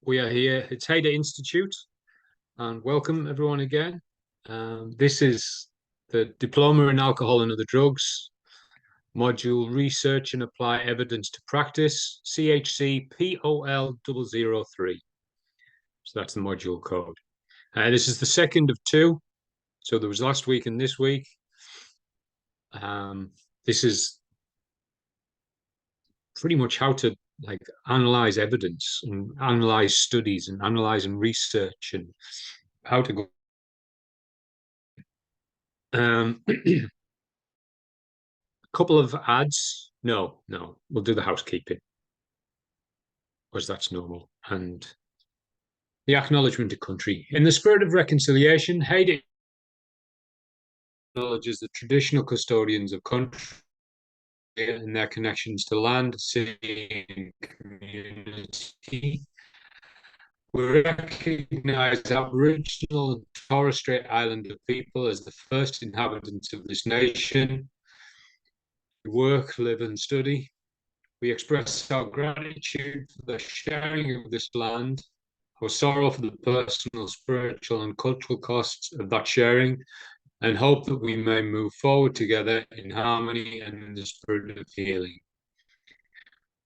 We are here. It's Hader Institute, and welcome everyone again. This is the Diploma in Alcohol and Other Drugs module Research and Apply Evidence to Practice, CHCPOL003. So that's the module code. This is the second of two. So there was last week and this week. This is pretty much how to analyze evidence and analyze studies and analyze and research and how to go. A couple of ads. No, we'll do the housekeeping because that's normal. And the acknowledgement of country. In the spirit of reconciliation, Haiti acknowledges the traditional custodians of country and their connections to land, city, and community. We recognize Aboriginal and Torres Strait Islander people as the first inhabitants of this nation. We work, live, and study. We express our gratitude for the sharing of this land, our sorrow for the personal, spiritual, and cultural costs of that sharing, and hope that we may move forward together in harmony and in the spirit of healing.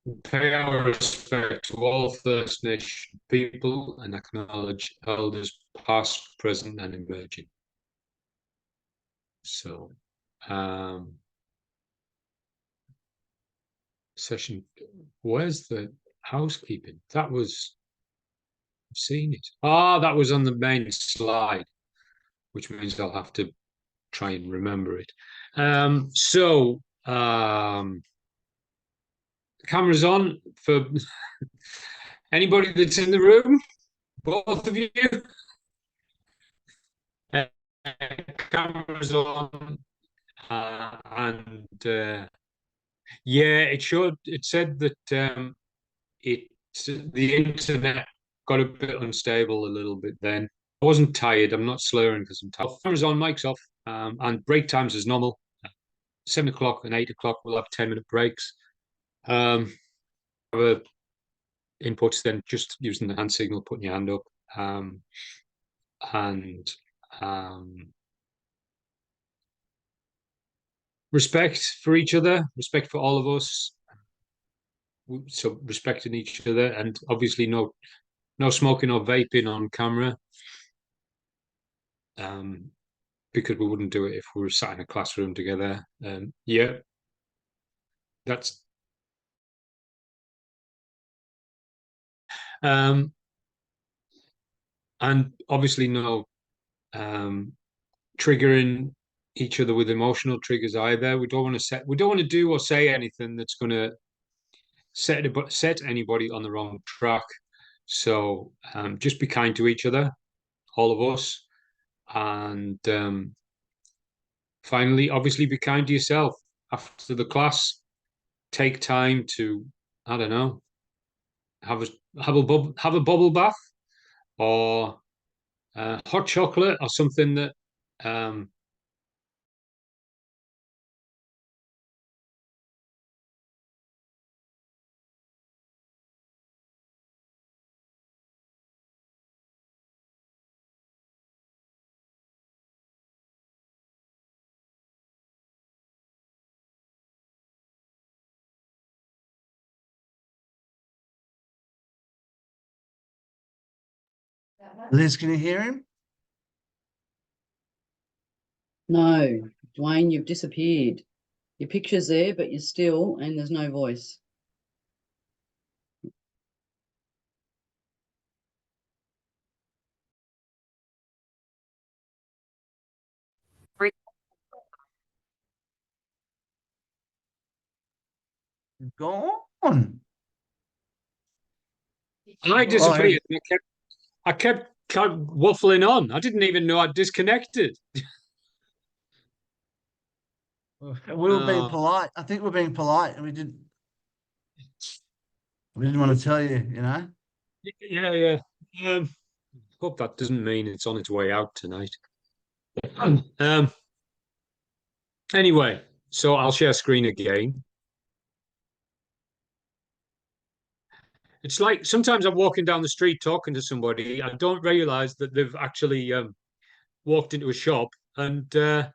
We pay our respect to all First Nation people and acknowledge elders past, present, and emerging. So, session, where's the housekeeping? That was, I've seen it. That was on the main slide, which means I'll have to try and remember it. The camera's on for anybody that's in the room, both of you. Camera's on, and yeah, it showed. It said that the internet got a bit unstable a little bit. Then I wasn't tired. I'm not slurring because I'm tired. Camera's on, mic's off, and break times as normal. 7 o'clock and 8 o'clock, we'll have 10-minute breaks. Inputs, then just using the hand signal, putting your hand up, and respect for each other, respect for all of us. So respecting each other, and obviously no smoking or vaping on camera, because we wouldn't do it if we were sat in a classroom together. Yeah, that's and obviously no triggering each other with emotional triggers either. We don't want to do or say anything that's going to set anybody on the wrong track. So just be kind to each other, all of us, and finally, obviously, be kind to yourself. After the class, take time to, I don't know, have a bubble bath or hot chocolate or something that Liz, can you hear him? No, Dwayne, you've disappeared. Your picture's there, but you're still, and there's no voice. Gone. I disappeared. I kept waffling on. I didn't even know I'd disconnected. We were being polite. I think we're being polite, and we didn't want to tell you, you know. Yeah. Hope that doesn't mean it's on its way out tonight. Anyway, so I'll share screen again. It's like sometimes I'm walking down the street talking to somebody. I don't realize that they've actually walked into a shop, and I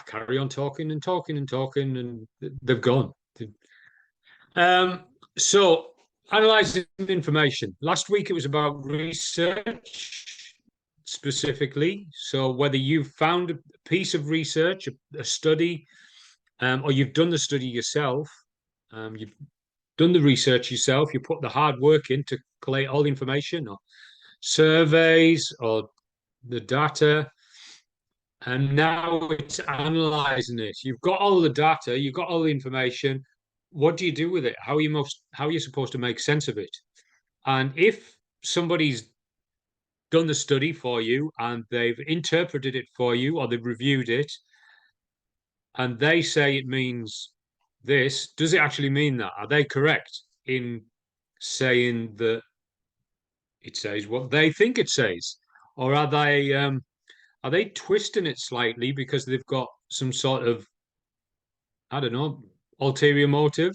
carry on talking and talking and talking, and they've gone. Um, so analyzing information. Last week it was about research specifically. So whether you've found a piece of research, a study, or you've done the study yourself, you've done the research yourself, you put the hard work in to collate all the information, or surveys, or the data, and now it's analyzing it. You've got all the data, you've got all the information. What do you do with it? How are you supposed to make sense of it? And if somebody's done the study for you and they've interpreted it for you or they've reviewed it and they say it means this, does it actually mean that? Are they correct in saying that it says what they think it says? Or are they twisting it slightly because they've got some sort of, I don't know, ulterior motive,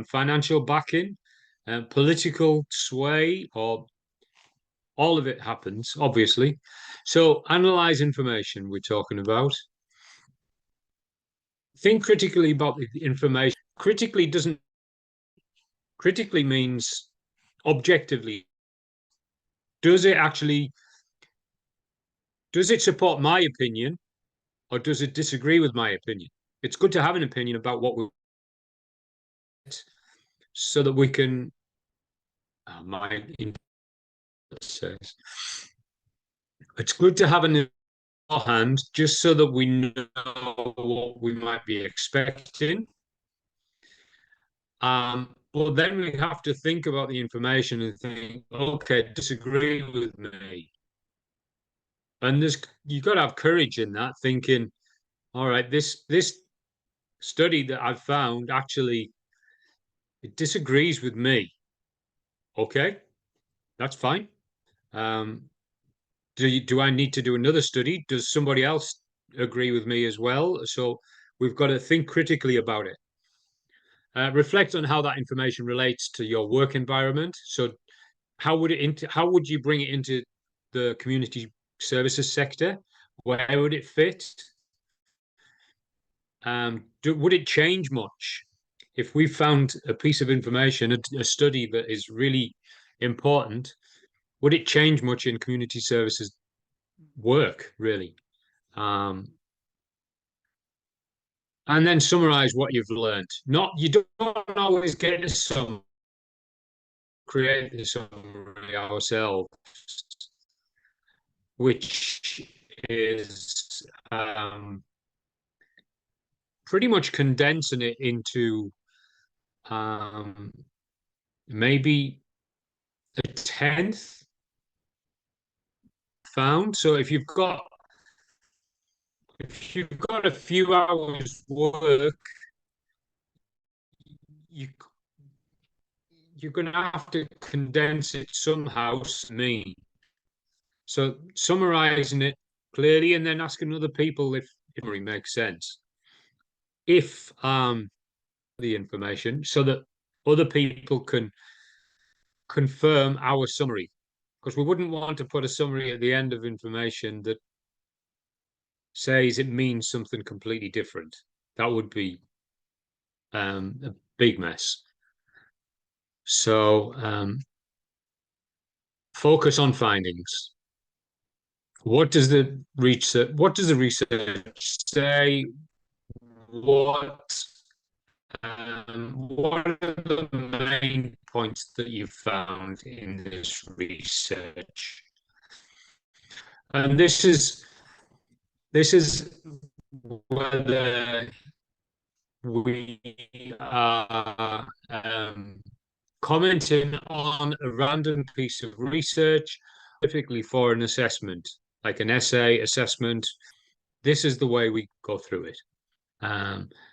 financial backing, political sway, or all of it happens, obviously. So analyze information we're talking about. Think critically about the information. Critically means objectively. Does it support my opinion or does it disagree with my opinion? It's good to have an opinion about what we so that we can my says it's good to have an hand just so that we know what we might be expecting. But then we have to think about the information and think, okay, disagree with me. And you've got to have courage in that, thinking, all right, this study that I've found actually it disagrees with me. Okay, that's fine. Do I need to do another study? Does somebody else agree with me as well? So we've got to think critically about it. Reflect on how that information relates to your work environment. So how would you bring it into the community services sector? Where would it fit? Would it change much if we found a piece of information, a study that is really important? Would it change much in community services work, really? And then summarize what you've learned. You don't always get to create the summary ourselves, which is pretty much condensing it into maybe a tenth found. So if you've got a few hours work, you're going to have to condense it somehow. Me. So summarizing it clearly and then asking other people if it really makes sense. If the information so that other people can confirm our summary, because we wouldn't want to put a summary at the end of information that says it means something completely different. That would be a big mess. So focus on findings. What does the research say? What are the main points that you've found in this research? And this is whether we are commenting on a random piece of research, specifically for an assessment, like an essay assessment. This is the way we go through it.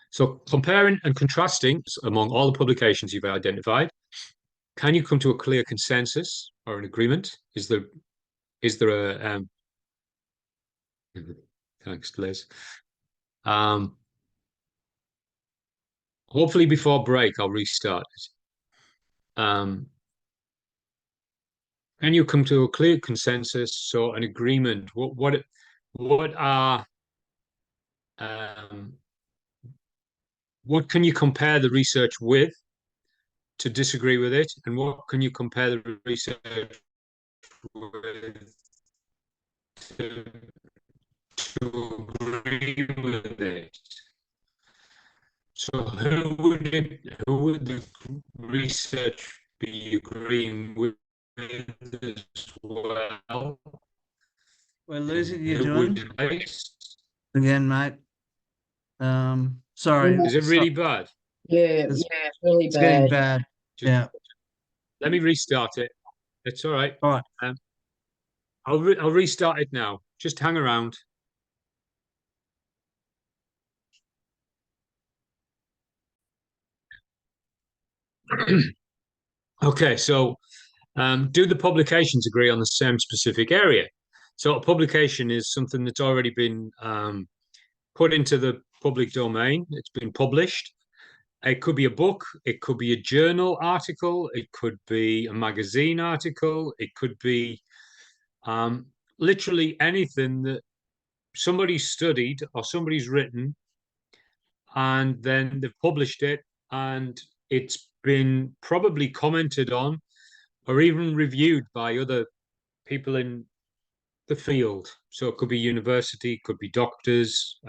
So comparing and contrasting among all the publications you've identified, can you come to a clear consensus or an agreement? Is there a thanks, Liz. Hopefully before break I'll restart it. can you come to a clear consensus or an agreement? What are um, what can you compare the research with to disagree with it, and what can you compare the research with to, to agree with it? So who would the research be agreeing with as well? We're And losing you, who would Dwayne, debate? again, mate. Sorry, Is it really bad? Yeah, it's, yeah, it's really it's getting bad. bad. Just Yeah. let me restart it. It's all right. All right. I'll restart it now. Just hang around. Okay, so do the publications agree on the same specific area? So a publication is something that's already been put into the public domain. It's been published. It could be a book, it could be a journal article, it could be a magazine article, it could be literally anything that somebody's studied or somebody's written, and then they've published it, and it's been probably commented on or even reviewed by other people in the field. So it could be university, it could be doctors,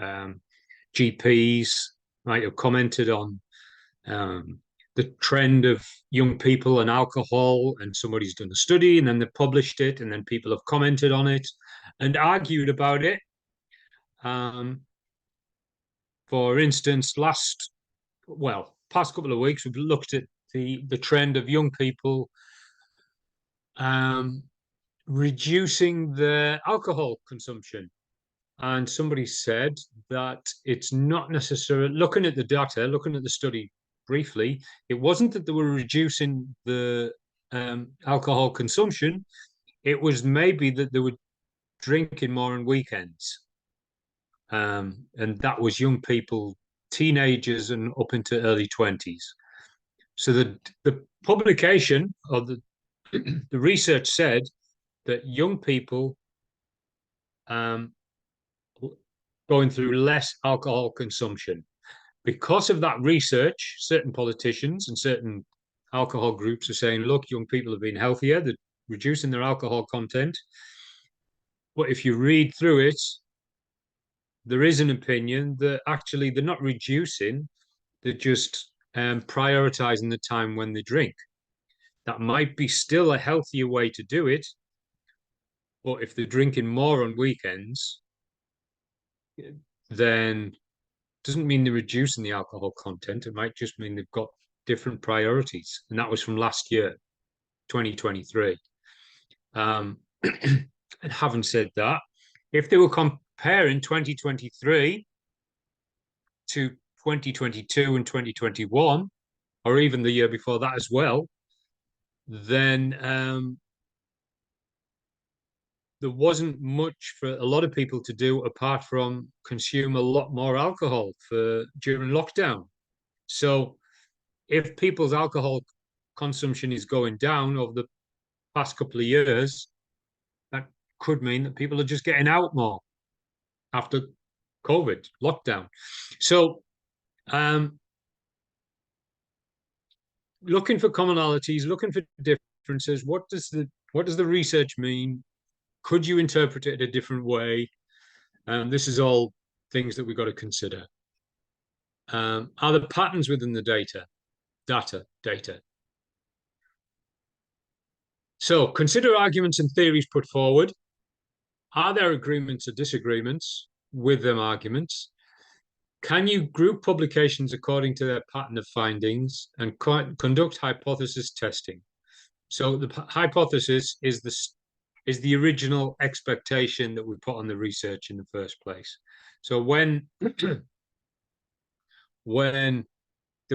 GPs might have commented on the trend of young people and alcohol, and somebody's done a study and then they've published it, and then people have commented on it and argued about it. For instance, past couple of weeks, we've looked at the trend of young people reducing their alcohol consumption. And somebody said that it's not necessarily, looking at the data, looking at the study briefly, it wasn't that they were reducing the alcohol consumption, it was maybe that they were drinking more on weekends. And that was young people, teenagers, and up into early 20s. So the publication or the research said that young people going through less alcohol consumption. Because of that research, certain politicians and certain alcohol groups are saying, look, young people have been healthier, they're reducing their alcohol content. But if you read through it, there is an opinion that actually they're not reducing, they're just prioritizing the time when they drink. That might be still a healthier way to do it, but if they're drinking more on weekends, then doesn't mean they're reducing the alcohol content. It might just mean they've got different priorities. And that was from last year, 2023. And having said that, if they were comparing 2023 to 2022 and 2021, or even the year before that as well, then there wasn't much for a lot of people to do apart from consume a lot more alcohol during lockdown. So if people's alcohol consumption is going down over the past couple of years, that could mean that people are just getting out more after COVID lockdown. So looking for commonalities, looking for differences. What does the research mean? Could you interpret it a different way? This is all things that we've got to consider. Are there patterns within the data? Data. So consider arguments and theories put forward. Are there agreements or disagreements with them arguments? Can you group publications according to their pattern of findings and conduct hypothesis testing? So the hypothesis is the original expectation that we put on the research in the first place. So when they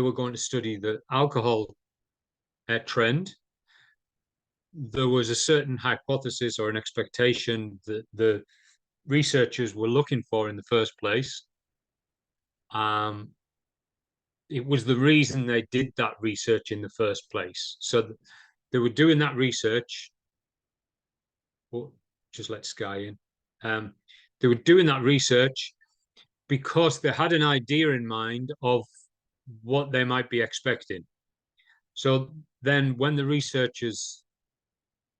were going to study the alcohol trend, there was a certain hypothesis or an expectation that the researchers were looking for in the first place. It was the reason they did that research in the first place. So they were doing that research but just let Sky in. They were doing that research because they had an idea in mind of what they might be expecting. So then when the researchers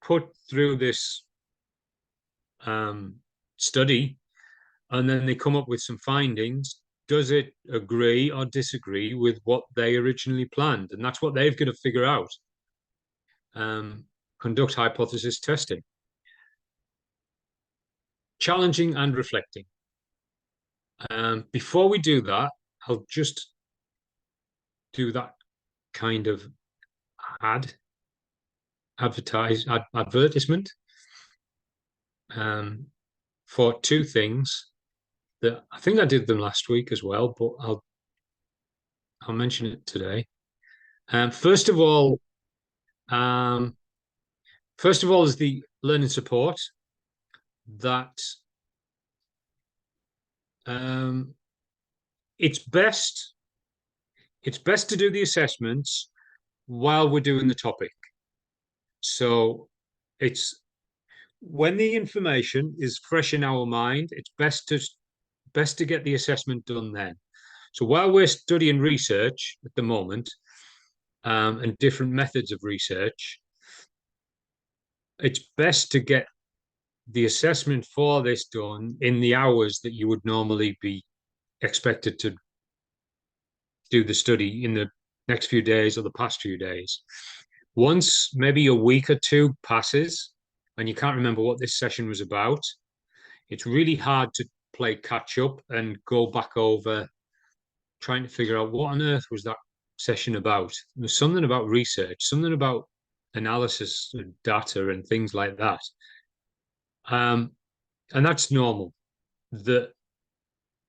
put through this study, and then they come up with some findings, does it agree or disagree with what they originally planned? And that's what they've got to figure out. Conduct hypothesis testing. Challenging and reflecting. Before we do that, I'll just do that kind of advertisement for two things that I think I did them last week as well, but I'll mention it today. First of all is the learning support that it's best to do the assessments while we're doing the topic. So it's when the information is fresh in our mind, it's best to get the assessment done then. So while we're studying research at the moment, and different methods of research, it's best to get the assessment for this done in the hours that you would normally be expected to do the study in the next few days or the past few days. Once maybe a week or two passes and you can't remember what this session was about, it's really hard to play catch up and go back over trying to figure out what on earth was that session about. There's something about research, something about analysis of data and things like that. And that's normal. That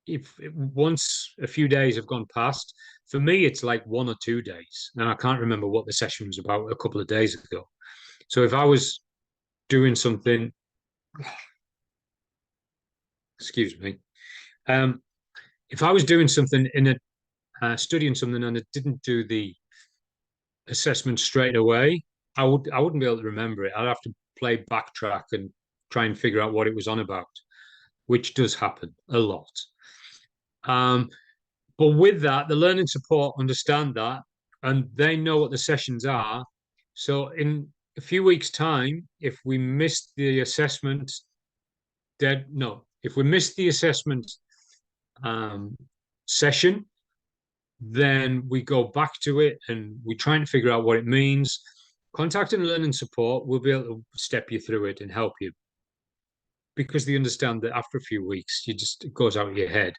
if once a few days have gone past, for me, it's like 1 or 2 days, and I can't remember what the session was about a couple of days ago. So if I was doing something, excuse me, if I was doing something in studying something and I didn't do the assessment straight away, I wouldn't be able to remember it. I'd have to backtrack and try and figure out what it was on about, which does happen a lot. But with that, the learning support understand that, and they know what the sessions are. So in a few weeks' time, if we miss the assessment, if we miss the assessment session, then we go back to it and we try and figure out what it means. Contacting learning support will be able to step you through it and help you, because they understand that after a few weeks, it goes out of your head.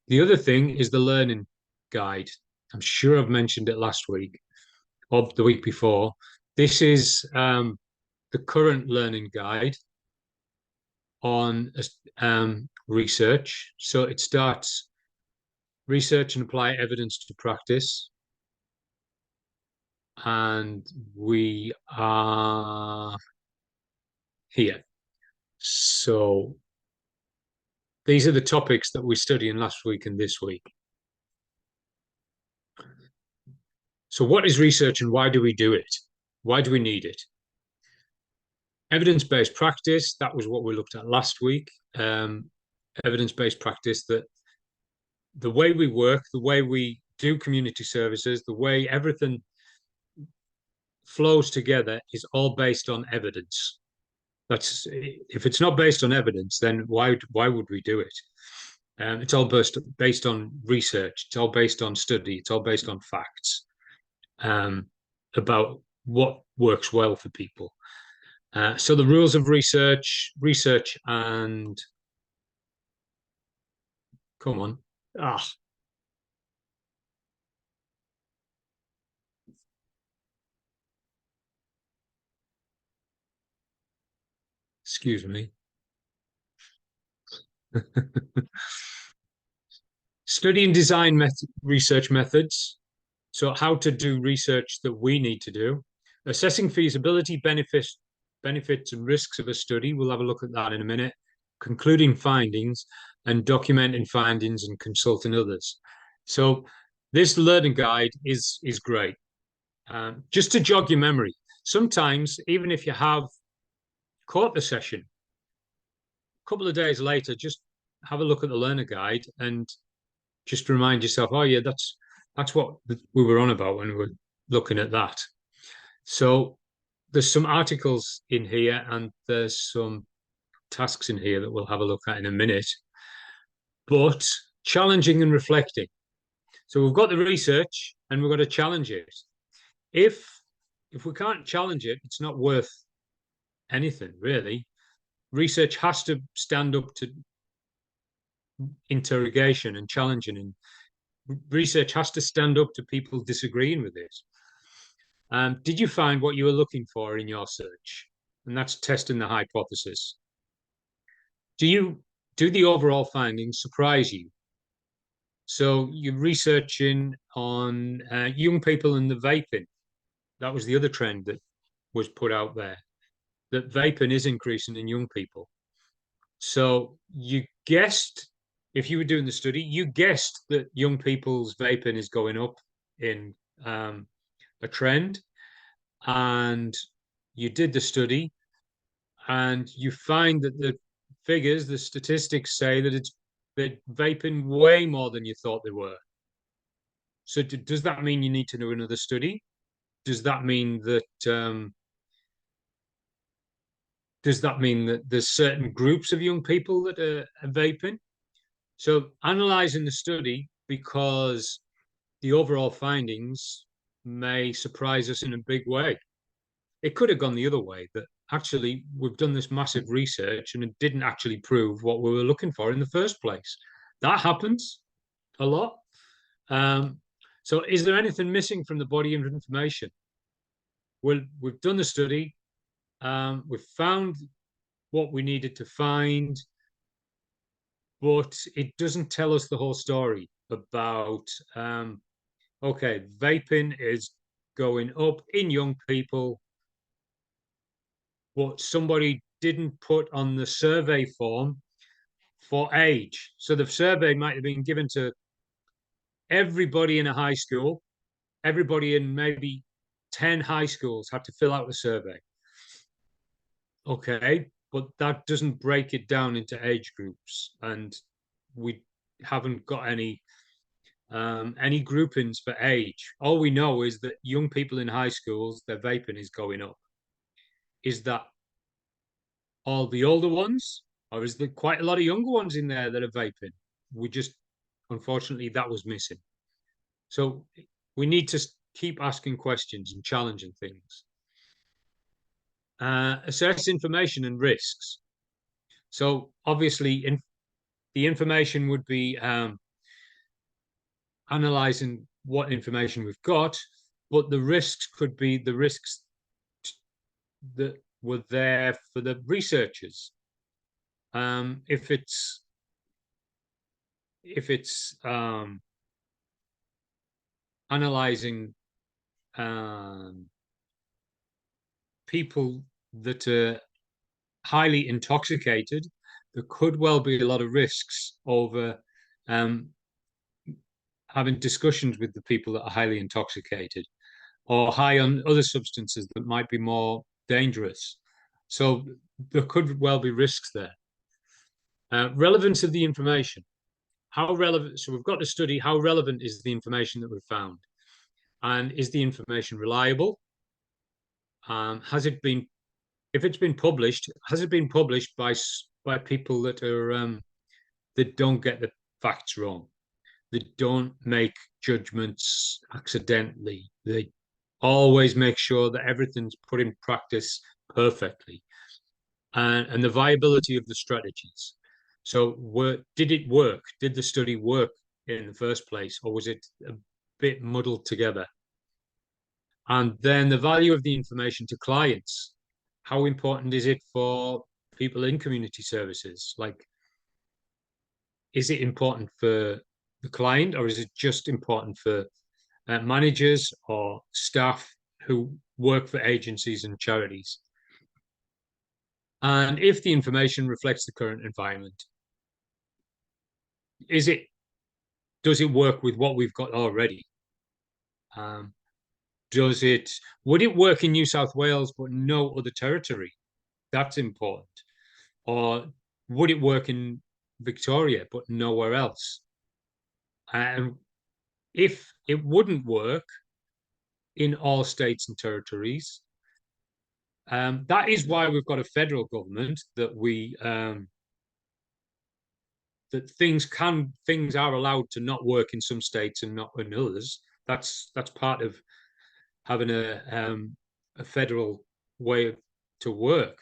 The other thing is the learning guide. I'm sure I've mentioned it last week or the week before. This is the current learning guide on research. So it starts research and apply evidence to practice. And we are here. So these are the topics that we're studying last week and this week. So what is research and why do we do it? Why do we need it? Evidence-based practice, that was what we looked at last week. Evidence-based practice, that the way we work, the way we do community services, the way everything flows together is all based on evidence. If it's not based on evidence, then why would we do it? It's all based on research. It's all based on study. It's all based on facts about what works well for people. So the rules of research, and come on. Excuse me. Study and design research methods. So how to do research that we need to do. Assessing feasibility, benefits and risks of a study. We'll have a look at that in a minute. Concluding findings and documenting findings and consulting others. So this learning guide is great. Just to jog your memory, sometimes even if you have caught the session couple of days later, just have a look at the learner guide and just remind yourself, oh yeah, that's what we were on about when we were looking at that. So there's some articles in here and there's some tasks in here that we'll have a look at in a minute. But challenging and reflecting. So we've got the research and we've got to challenge it. If we can't challenge it, it's not worth anything, really. Research has to stand up to interrogation and challenging, and research has to stand up to people disagreeing with it. Did you find what you were looking for in your search? And that's testing the hypothesis. Do the overall findings surprise you? So you're researching on young people and the vaping. That was the other trend that was put out there, that vaping is increasing in young people. So you guessed, if you were doing the study, you guessed that young people's vaping is going up in a trend, and you did the study, and you find that the figures, the statistics say that they're vaping way more than you thought they were. So does that mean you need to do another study? Does that mean that there's certain groups of young people that are vaping? So analyzing the study, because the overall findings may surprise us in a big way. It could have gone the other way, that actually we've done this massive research and it didn't actually prove what we were looking for in the first place. That happens a lot. So is there anything missing from the body of information? Well, we've done the study. We've found what we needed to find, but it doesn't tell us the whole story about, okay, vaping is going up in young people, but somebody didn't put on the survey form for age. So the survey might have been given to everybody in a high school. Everybody in maybe 10 high schools had to fill out the survey. Okay, but that doesn't break it down into age groups, and we haven't got any groupings for age. All we know is that young people in high schools, their vaping is going up. Is that all the older ones, or is there quite a lot of younger ones in there that are vaping? Unfortunately, that was missing. So we need to keep asking questions and challenging things. Assess information and risks. So obviously, the information would be analyzing what information we've got, but the risks could be the risks that were there for the researchers. If it's analyzing people that are highly intoxicated, there could well be a lot of risks over having discussions with the people that are highly intoxicated or high on other substances that might be more dangerous. So there could well be risks there. Relevance of the information. How relevant? So we've got to study how relevant is the information that we've found, and is the information reliable? Has it been, if it's been published, has it been published by people that are that don't get the facts wrong, that don't make judgments accidentally? They always make sure that everything's put in practice perfectly, and the viability of the strategies. So did it work? Did the study work in the first place, or was it a bit muddled together? And then the value of the information to clients. How important is it for people in community services? Like, is it important for the client, or is it just important for managers or staff who work for agencies and charities? And if the information reflects the current environment, does it work with what we've got already? Would it work in New South Wales but no other territory? That's important. Or would it work in Victoria but nowhere else? And if it wouldn't work in all states and territories, that is why we've got a federal government, that that things are allowed to not work in some states and not in others. That's part of having a federal way to work.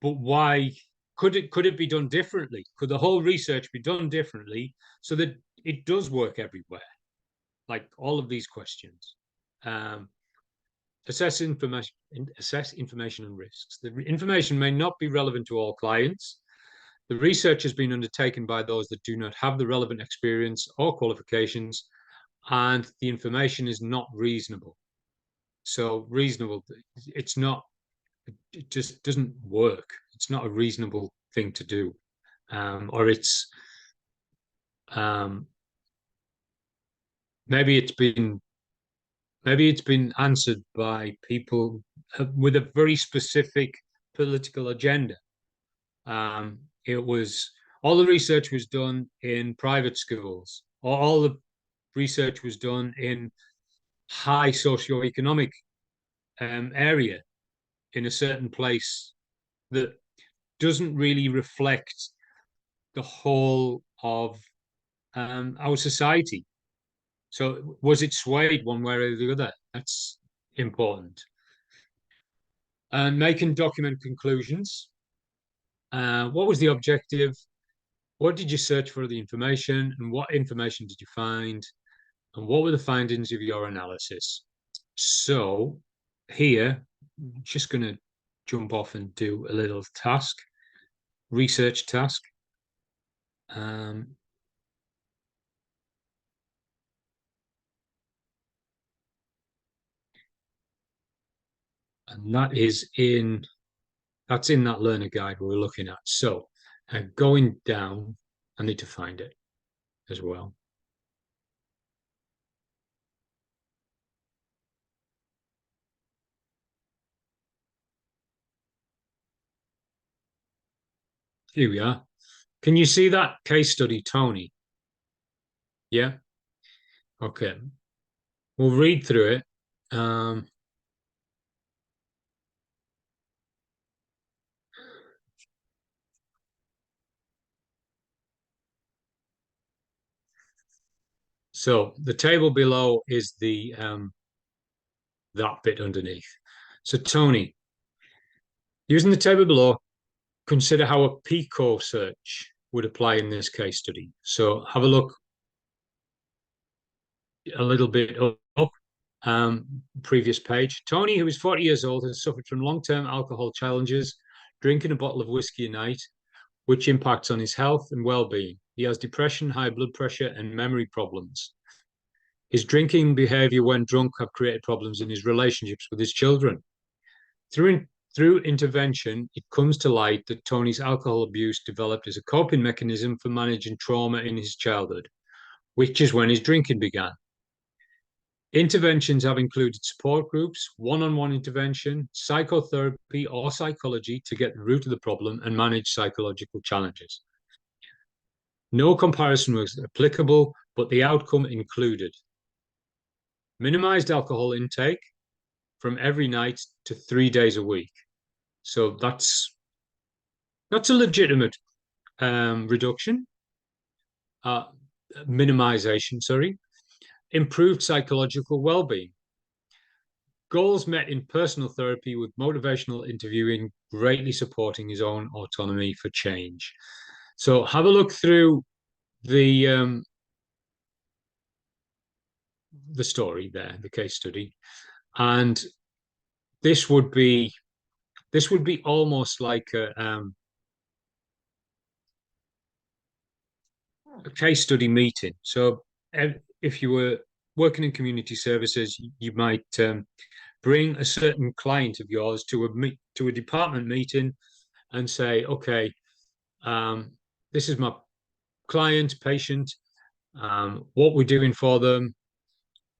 But why could it be done differently? Could the whole research be done differently so that it does work everywhere? Like all of these questions. Assess information and risks. The information may not be relevant to all clients. The research has been undertaken by those that do not have the relevant experience or qualifications, and the information is not reasonable. So reasonable, it's not, it just doesn't work. It's not a reasonable thing to do. Or it's, maybe it's been answered by people with a very specific political agenda. It was, all the research was done in private schools, or all the research was done in high socioeconomic area in a certain place that doesn't really reflect the whole of our society. So was it swayed one way or the other? That's important. And make and document conclusions. What was the objective? What did you search for the information, and what information did you find? And what were the findings of your analysis? So here, I'm just going to jump off and do a little task, research task. And that's in that learner guide we're looking at. So going down, I need to find it as well. Here we are. Can you see that case study, Tony? Yeah? Okay. We'll read through it. So the table below is the that bit underneath. So Tony, using the table below, consider how a PICO search would apply in this case study. So have a look a little bit up, previous page. Tony, who is 40 years old, has suffered from long-term alcohol challenges, drinking a bottle of whiskey a night, which impacts on his health and well-being. He has depression, high blood pressure, and memory problems. His drinking behavior when drunk have created problems in his relationships with his children. Through intervention, it comes to light that Tony's alcohol abuse developed as a coping mechanism for managing trauma in his childhood, which is when his drinking began. Interventions have included support groups, one-on-one intervention, psychotherapy or psychology to get the root of the problem and manage psychological challenges. No comparison was applicable, but the outcome included minimized alcohol intake from every night to 3 days a week. So that's a legitimate reduction, minimization, sorry. Improved psychological well-being. Goals met in personal therapy with motivational interviewing greatly supporting his own autonomy for change. So have a look through the story there, the case study, and this would be almost like a case study meeting. So if you were working in community services, you might bring a certain client of yours to a department meeting and say, okay, this is my client, patient, what we're doing for them,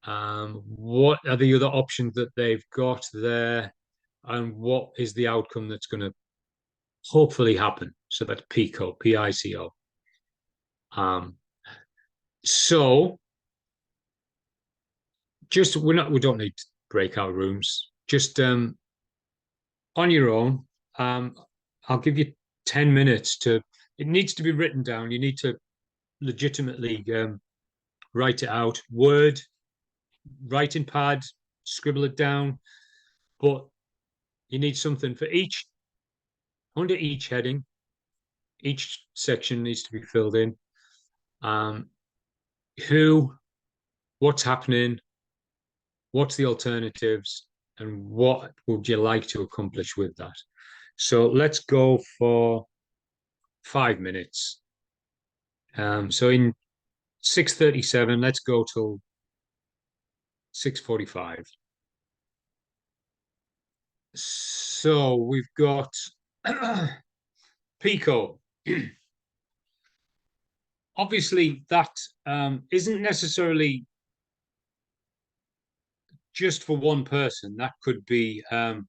what are the other options that they've got there, and what is the outcome that's going to hopefully happen. So that's PICO, PICO. So just we don't need breakout rooms. Just on your own. I'll give you 10 minutes to. It needs to be written down. You need to legitimately write it out. Word, writing pad, scribble it down. But you need something for each under each heading. Each section needs to be filled in. Who, what's happening, what's the alternatives, and what would you like to accomplish with that? So let's go for 5 minutes. So in 6:37, let's go till 6:45. So we've got Pico. Obviously, that isn't necessarily just for one person. That could be a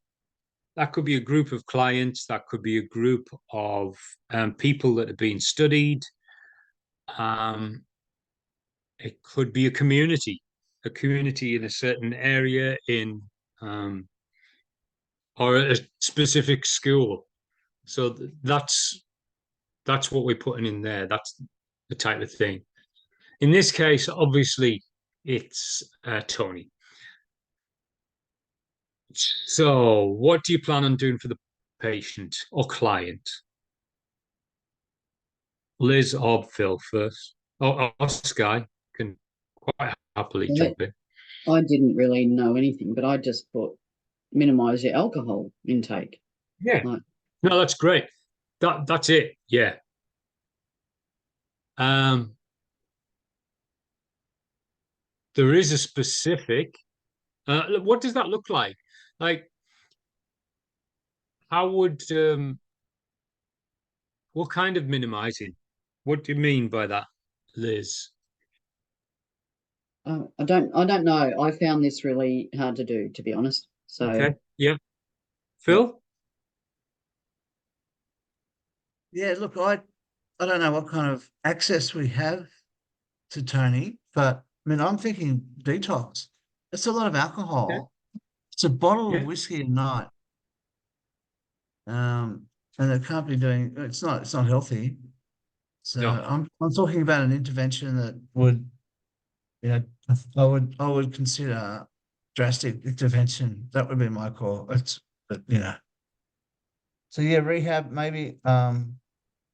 group of clients. That could be a group of people that are being studied. It could be a community in a certain area or a specific school. So that's what we're putting in there. That's the type of thing. In this case, obviously, it's Tony. So, what do you plan on doing for the patient or client? Liz or Phil first? Or Sky can quite happily jump in. I didn't really know anything, but I just put minimize your alcohol intake. Yeah. Like, No, that's great. That's it. Yeah. There is a specific. What does that look like? Like, how would what kind of minimizing? What do you mean by that, Liz? I don't know. I found this really hard to do, to be honest. So Okay. Yeah. yeah. Phil? Yeah, look, I don't know what kind of access we have to Tony, but I mean, I'm thinking detox. It's a lot of Okay. alcohol. It's a bottle of Yeah. whiskey a night. And it can't be doing, it's not healthy. So No. I'm talking about an intervention that would, you know, I would consider drastic intervention. That would be my call. It's, but, you know. So yeah, rehab, maybe a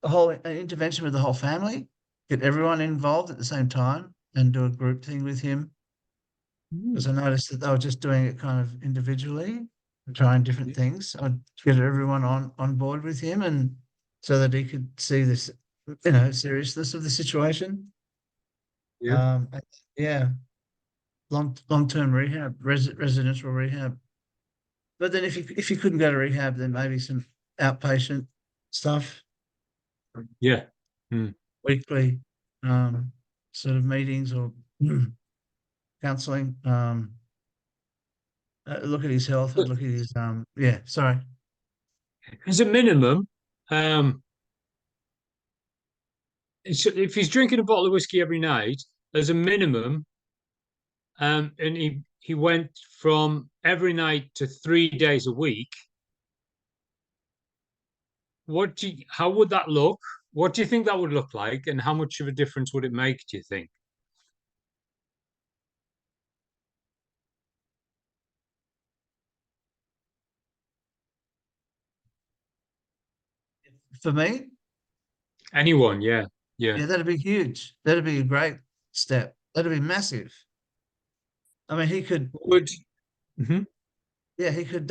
whole intervention with the whole family, get everyone involved at the same time and do a group thing with him. Because I noticed that they were just doing it kind of individually, trying different things. I'd get everyone on board with him, and so that he could see this, seriousness of the situation. Yeah. And yeah, long term rehab, residential rehab. But then if you couldn't go to rehab, then maybe some outpatient stuff, Yeah. Mm. weekly sort of meetings or counselling. Look at his health and look at his yeah, sorry. As a minimum, um, if he's drinking a bottle of whiskey every night, as a minimum, and he went from every night to 3 days a week, how would that look? What do you think that would look like, and how much of a difference would it make, do you think? For me, Anyone, yeah. Yeah. yeah, that'd be huge. That'd be a great step. That'd be massive. I mean, Would Mhm. yeah, he could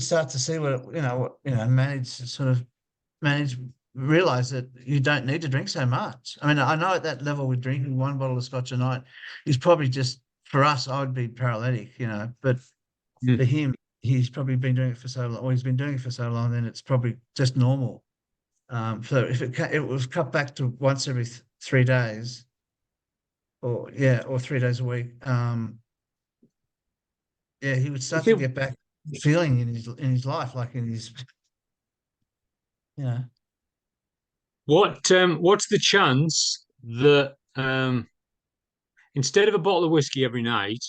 start to see manage sort of manage, realize that you don't need to drink so much. I mean, I know at that level with drinking one bottle of scotch a night is probably just, for us, I would be paralytic, but Mm. for him, he's probably been doing it for so long, or he's been doing it for so long, then it's probably just normal. So if it was cut back to once every 3 days, or 3 days a week, yeah, he would You start to think get back feeling in his life, like in his Yeah. What's the chance that instead of a bottle of whiskey every night,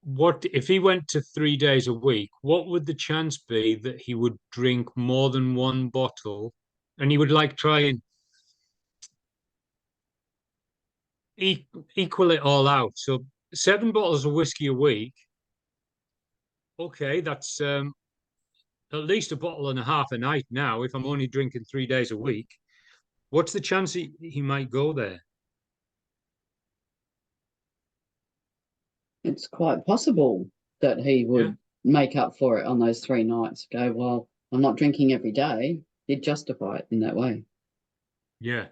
what if he went to 3 days a week? What would the chance be that he would drink more than one bottle, and he would like try and e equal it all out? So 7 bottles of whiskey a week. Okay, that's at least a bottle and a half a night now. If I'm only drinking 3 days a week, what's the chance he might go there? It's quite possible that he Yeah, would make up for it on those 3 nights. Go, well, I'm not drinking every day. He'd justify it in that way. yeah,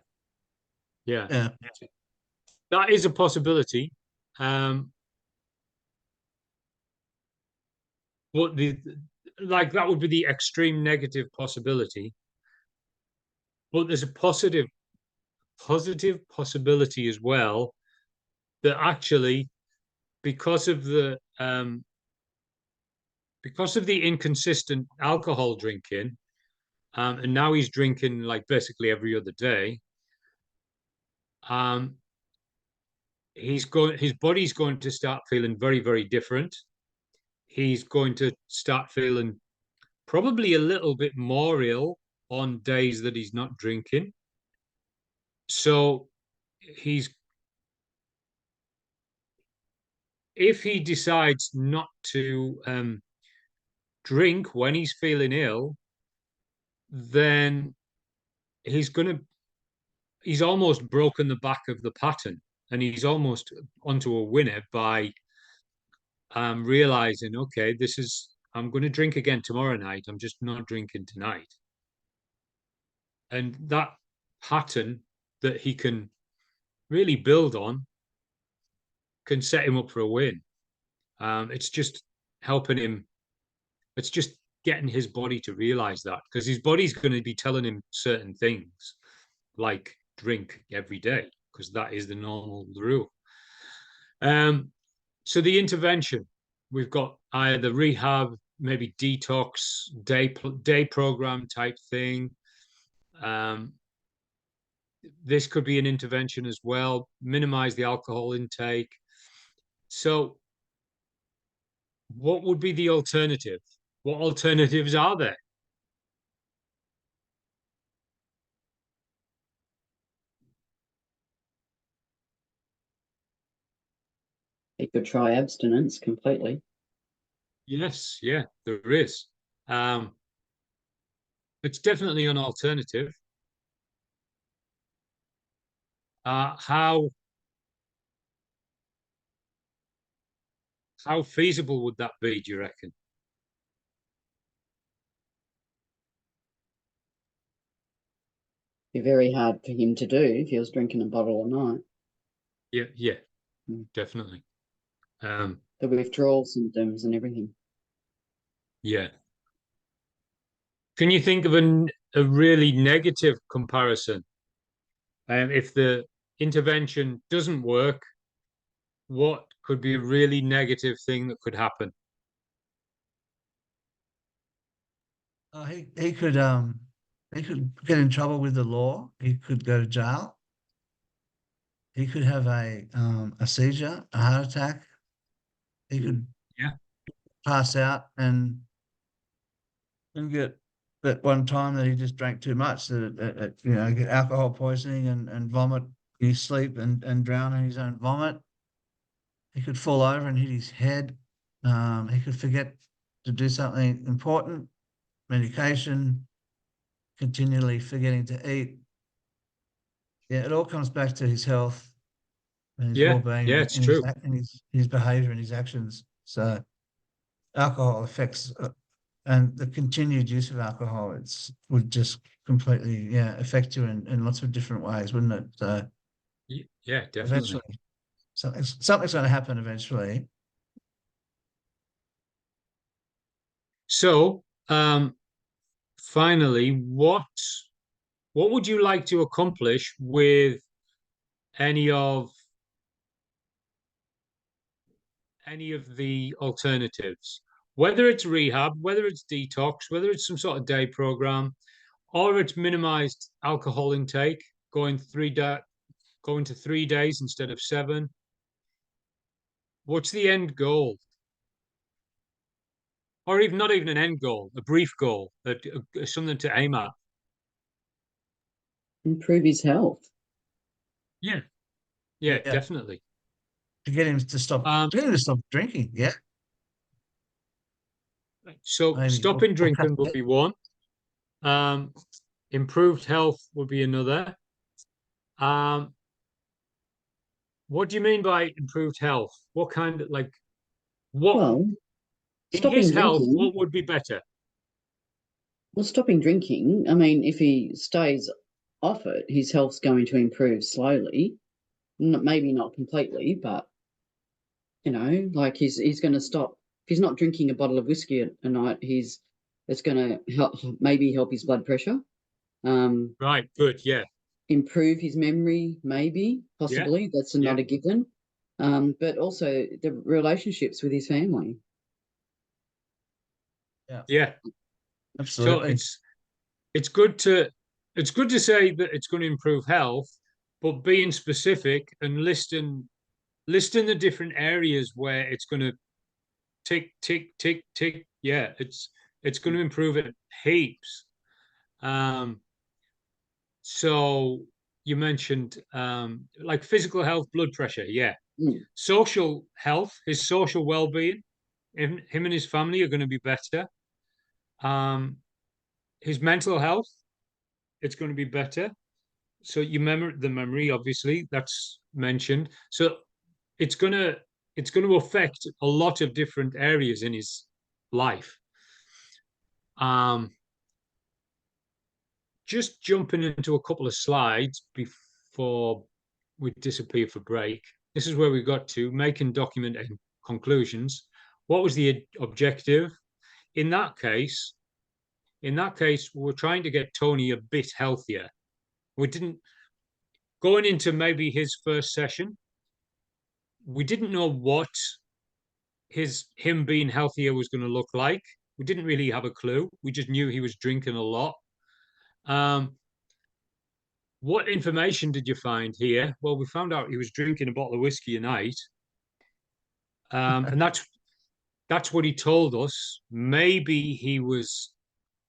yeah. Yeah. That is a possibility. Um, but the like that would be the extreme negative possibility. But there's a positive possibility as well that actually because of the inconsistent alcohol drinking, and now he's drinking like basically every other day. Um, his body's going to start feeling very, very different. He's going to start feeling probably a little bit more ill on days that he's not drinking. So he's if he decides not to drink when he's feeling ill, then he's gonna he's almost broken the back of the pattern, and he's almost onto a winner by realizing, okay, this is I'm going to drink again tomorrow night. I'm just not drinking tonight, and that pattern that he can really build on can set him up for a win. It's just helping him. It's just getting his body to realize that because his body's going to be telling him certain things like drink every day because that is the normal rule. So the intervention, we've got either rehab, maybe detox, day program type thing. Um, this could be an intervention as well. Minimize the alcohol intake. So, what would be the alternative? What alternatives are there? He could try abstinence completely. Yes, yeah, there is. Um, it's definitely an alternative. How feasible would that be, do you reckon? Be very hard for him to do if he was drinking a bottle a night. Yeah, yeah, Mm. definitely. Um, The withdrawal symptoms and everything. yeah. Can you think of a really negative comparison? If the intervention doesn't work, what could be a really negative thing that could happen? He could get in trouble with the law. He could go to jail. He could have a seizure, a heart attack. He could Yeah, pass out and get that one time that he just drank too much, that get alcohol poisoning and vomit in his sleep and drown in his own vomit. He could fall over and hit his head. He could forget to do something important, medication, continually forgetting to eat. Yeah, it all comes back to his health and his yeah, well-being yeah, it's true. and his behavior and his actions. So alcohol affects and the continued use of alcohol, would just completely, affect you in lots of different ways, wouldn't it? So Yeah, definitely. eventually, something's going to happen eventually. So, finally, what would you like to accomplish with any of the alternatives? Whether it's rehab, whether it's detox, whether it's some sort of day program, or it's minimized alcohol intake, going to 3 days instead of 7. What's the end goal? Or even not even an end goal, a brief goal, something to aim at. Improve his health. Yeah, yeah, Yeah. definitely. To get him to stop, drinking. Yeah. So Maybe. stopping Or cut drinking would be one. Improved health would be another. What do you mean by improved health? What kind of what Well, in his stopping health? drinking. What would be better? Well, stopping drinking, I mean, if he stays off it, his health's going to improve slowly. Maybe not completely, but like he's going to stop. If he's not drinking a bottle of whiskey a night, it's going to help his blood pressure. Right. Good. Yeah. Improve his memory, maybe, Yeah. possibly. That's Yeah. not a given. But also the relationships with his family. Yeah. Yeah. So Absolutely. it's good to say that it's going to improve health, but being specific and listing the different areas where it's going to tick, tick, tick, tick. Yeah, it's going to improve it heaps. So you mentioned like physical health, blood pressure. Yeah. Mm. Social health, his social well-being, him and his family are going to be better. His mental health, it's going to be better. So the memory, obviously, that's mentioned. So it's gonna affect a lot of different areas in his life. Just jumping into a couple of slides before we disappear for break. This is where we got to making documenting conclusions. What was the objective? In that case, we were trying to get Tony a bit healthier. We didn't going into maybe his first session. We didn't know what him being healthier was going to look like. We didn't really have a clue. We just knew he was drinking a lot. What information did you find here? Well, we found out he was drinking a bottle of whiskey a night, and that's what he told us. Maybe he was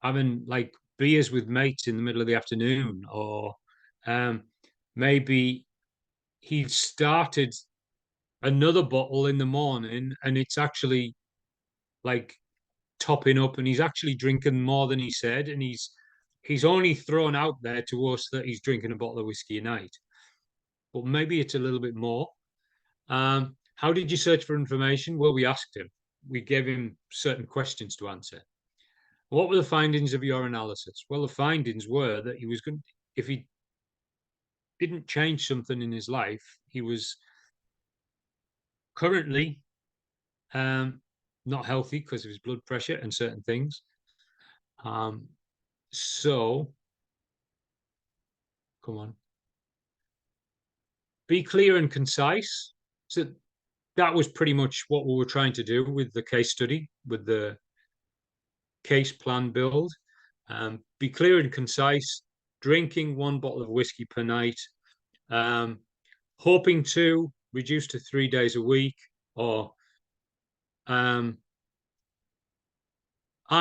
having like beers with mates in the middle of the afternoon, or maybe he started another bottle in the morning, and it's actually like topping up, and he's actually drinking more than he said, and he's only thrown out there to us that he's drinking a bottle of whiskey a night, but maybe it's a little bit more. How did you search for information? Well, we asked him. We gave him certain questions to answer. What were the findings of your analysis? Well, the findings were that he was going, if he didn't change something in his life, he was currently not healthy because of his blood pressure and certain things. So, come on. Be clear and concise. So that was pretty much what we were trying to do with the case study, with the case plan build. Be clear and concise. Drinking 1 bottle of whiskey per night. Hoping to reduce to 3 days a week, or I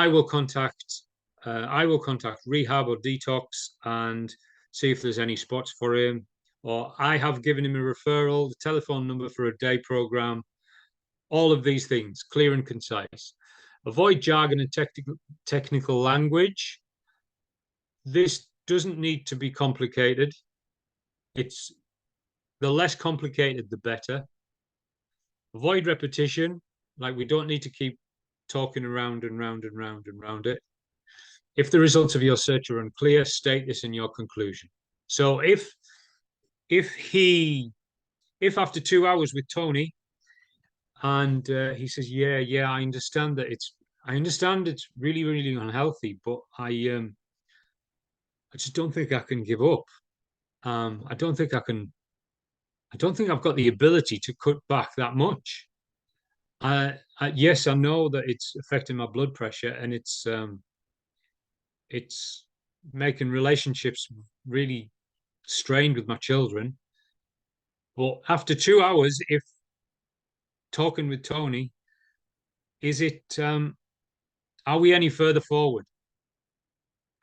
will contact rehab or detox and see if there's any spots for him. Or I have given him a referral, the telephone number for a day program. All of these things, clear and concise. Avoid jargon and technical language. This doesn't need to be complicated. It's the less complicated, the better. Avoid repetition. Like, we don't need to keep talking around and round and round and round it. If the results of your search are unclear, state this in your conclusion. So if after 2 hours with Tony, and he says, yeah, I understand it's really, really unhealthy, but I just don't think I can give up. I don't think I've got the ability to cut back that much. Yes, I know that it's affecting my blood pressure, and it's making relationships really strained with my children. But after 2 hours, if talking with Tony, is it are we any further forward?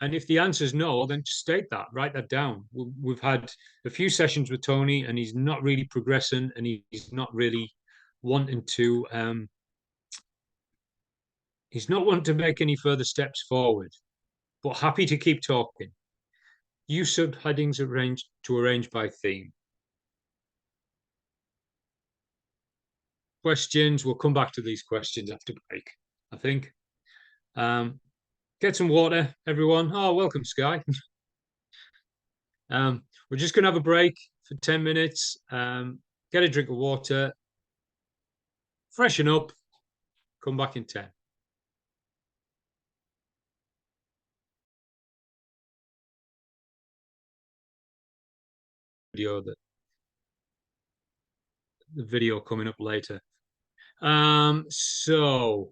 And if the answer is no, then state that, write that down. We've had a few sessions with Tony, and he's not really progressing, and he's not really wanting to. He's not wanting to make any further steps forward, but happy to keep talking. Use subheadings arrange by theme. Questions. We'll come back to these questions after break, I think. Get some water, everyone. Oh, welcome, Sky. We're just going to have a break for 10 minutes. Get a drink of water, freshen up, come back in 10. The video coming up later. So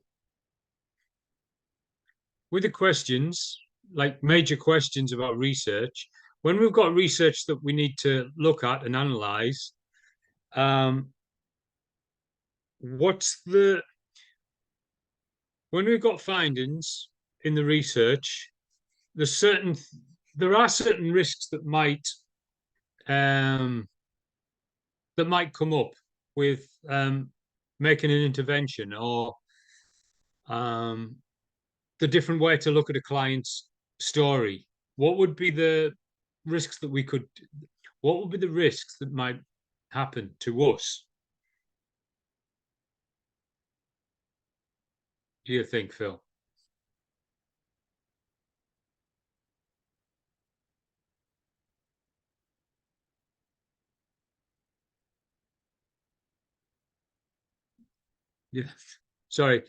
with the questions, like major questions about research, when we've got research that we need to look at and analyze, when we've got findings in the research, there are certain risks that might come up with making an intervention, or the different way to look at a client's story. What would be the risks that what would be the risks that might happen to us? Do you think, Phil? Yeah. Sorry.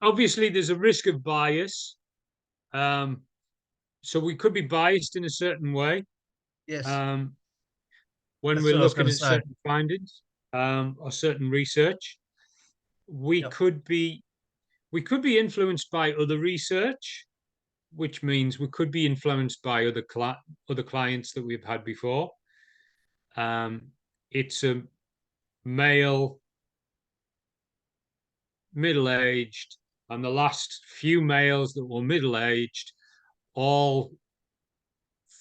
Obviously there's a risk of bias. So we could be biased in a certain way. Yes. When we're looking at certain findings, or certain research. We could be influenced by other research, which means we could be influenced by other clients that we've had before. It's a male, middle-aged, and the last few males that were middle-aged all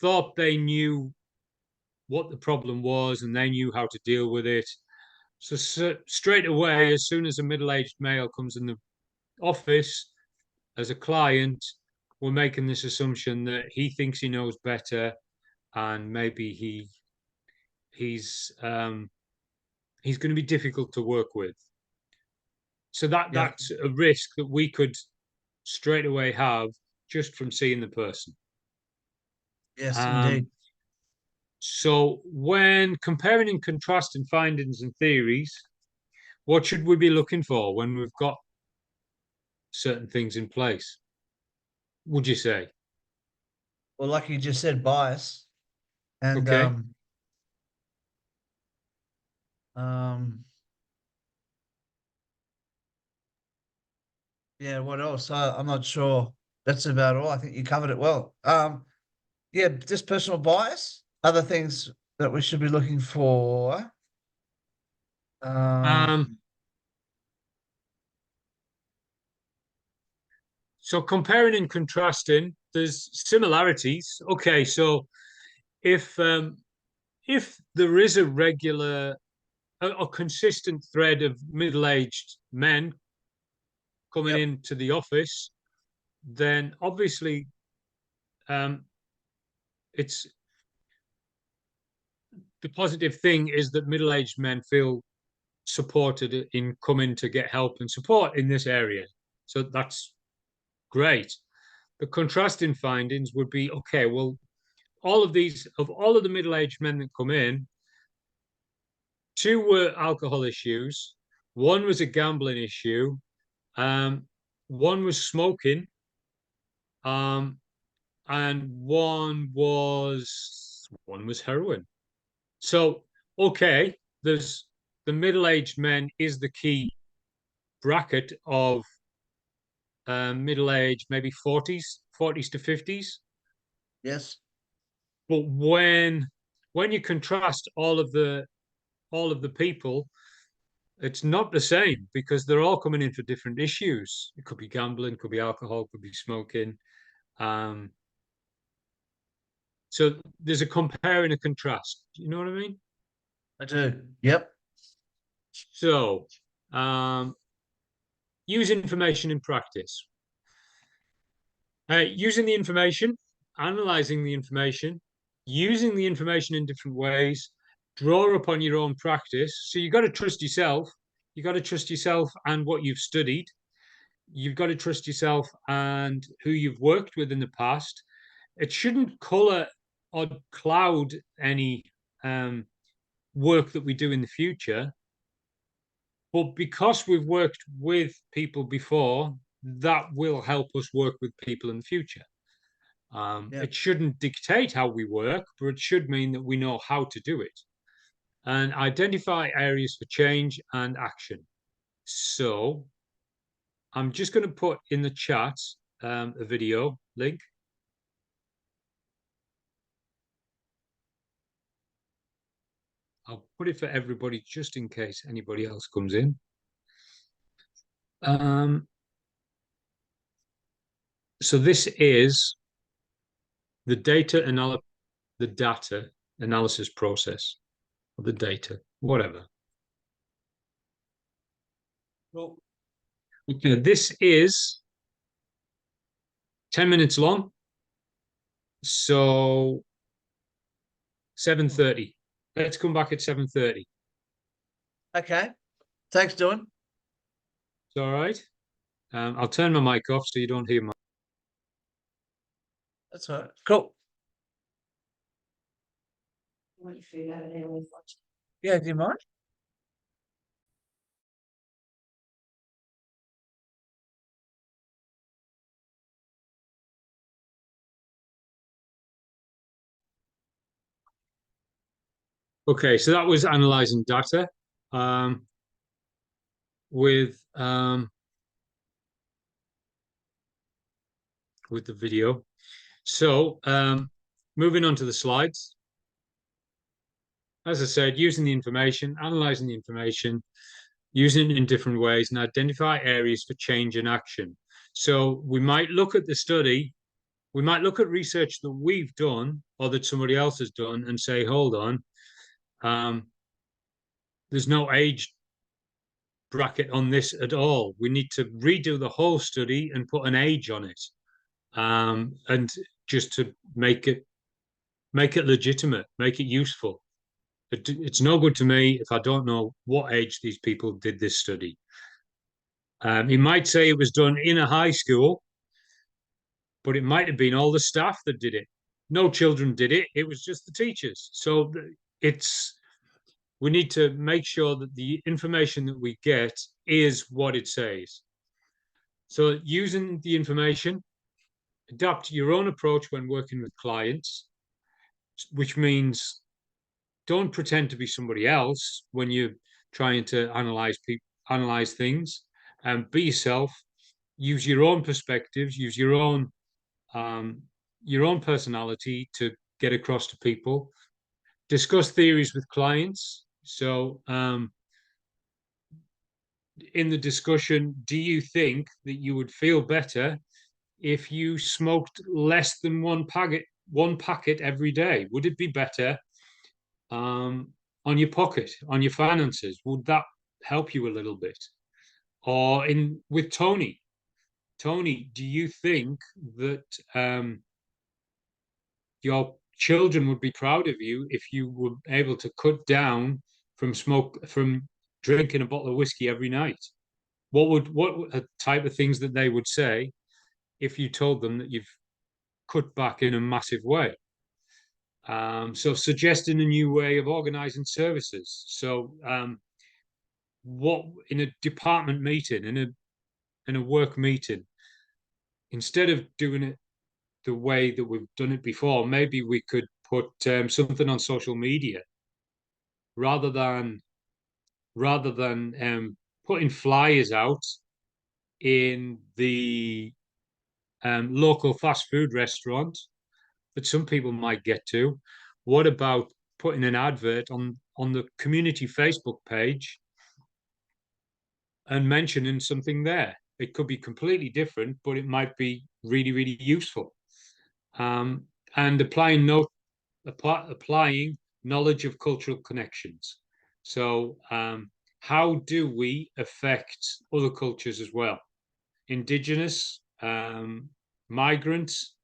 thought they knew what the problem was and they knew how to deal with it. So straight away, as soon as a middle-aged male comes in the office as a client, we're making this assumption that he thinks he knows better, and maybe he's going to be difficult to work with. So that's a risk that we could straight away have just from seeing the person. Yes, indeed. So when comparing and contrasting findings and theories, what should we be looking for when we've got certain things in place, would you say? Well, like you just said, bias. And okay. Yeah, what else? I'm not sure. That's about all. I think you covered it well. Yeah, just personal bias. Other things that we should be looking for. So comparing and contrasting, there's similarities. Okay, so if there is a regular, a consistent thread of middle-aged men coming into the office, then obviously it's the positive thing is that middle-aged men feel supported in coming to get help and support in this area. So that's great. The contrasting findings would be, okay, well, all of the middle-aged men that come in, 2 were alcohol issues, 1 was a gambling issue, 1 was smoking, and one was heroin. So, okay, there's the middle-aged men is the key bracket of middle age, maybe 40s to 50s. Yes. But when you contrast all of the people, it's not the same because they're all coming in for different issues. It could be gambling, could be alcohol, could be smoking. Um, so there's a compare and a contrast. You know what I mean? I do. Yep. So use information in practice. Using the information, analyzing the information, using the information in different ways, draw upon your own practice. So you've got to trust yourself. You've got to trust yourself and what you've studied. You've got to trust yourself and who you've worked with in the past. It shouldn't color or cloud any work that we do in the future. But because we've worked with people before, that will help us work with people in the future. Yeah. It shouldn't dictate how we work, but it should mean that we know how to do it and identify areas for change and action. So I'm just going to put in the chat a video link. I'll put it for everybody just in case anybody else comes in. So this is the data analysis process of the data, whatever. Well, okay, this is 10 minutes long. So 7:30. Let's come back at 7:30. Okay. Thanks, Dylan. It's all right. I'll turn my mic off so you don't hear my. That's all right. Cool. Yeah, do you mind? Okay, so that was analyzing data with the video. So moving on to the slides. As I said, using the information, analyzing the information, using it in different ways, and identify areas for change and action. So we might look at the study, we might look at research that we've done or that somebody else has done and say, hold on, there's no age bracket on this at all. We need to redo the whole study and put an age on it, and just to make it legitimate, make it useful. It's no good to me if I don't know what age these people did this study. He might say it was done in a high school, but it might have been all the staff that did it. No children did it. It was just the teachers. So we need to make sure that the information that we get is what it says. So using the information, adapt your own approach when working with clients, which means don't pretend to be somebody else when you're trying to analyze things, and be yourself. Use your own perspectives. Use your own personality to get across to people. Discuss theories with clients. So in the discussion, do you think that you would feel better if you smoked less than one packet every day? Would it be better on your pocket, on your finances? Would that help you a little bit? Or with Tony, do you think that your children would be proud of you if you were able to cut down from drinking a bottle of whiskey every night? What type of things that they would say if you told them that you've cut back in a massive way? So suggesting a new way of organizing services. So what in a department meeting, in a work meeting, instead of doing it the way that we've done it before, maybe we could put something on social media rather than putting flyers out in the local fast food restaurant. that some people might get to. What about putting an advert on the community Facebook page and mentioning something there? It could be completely different, but it might be really, really useful. And applying knowledge of cultural connections. So how do we affect other cultures as well? Indigenous, migrants,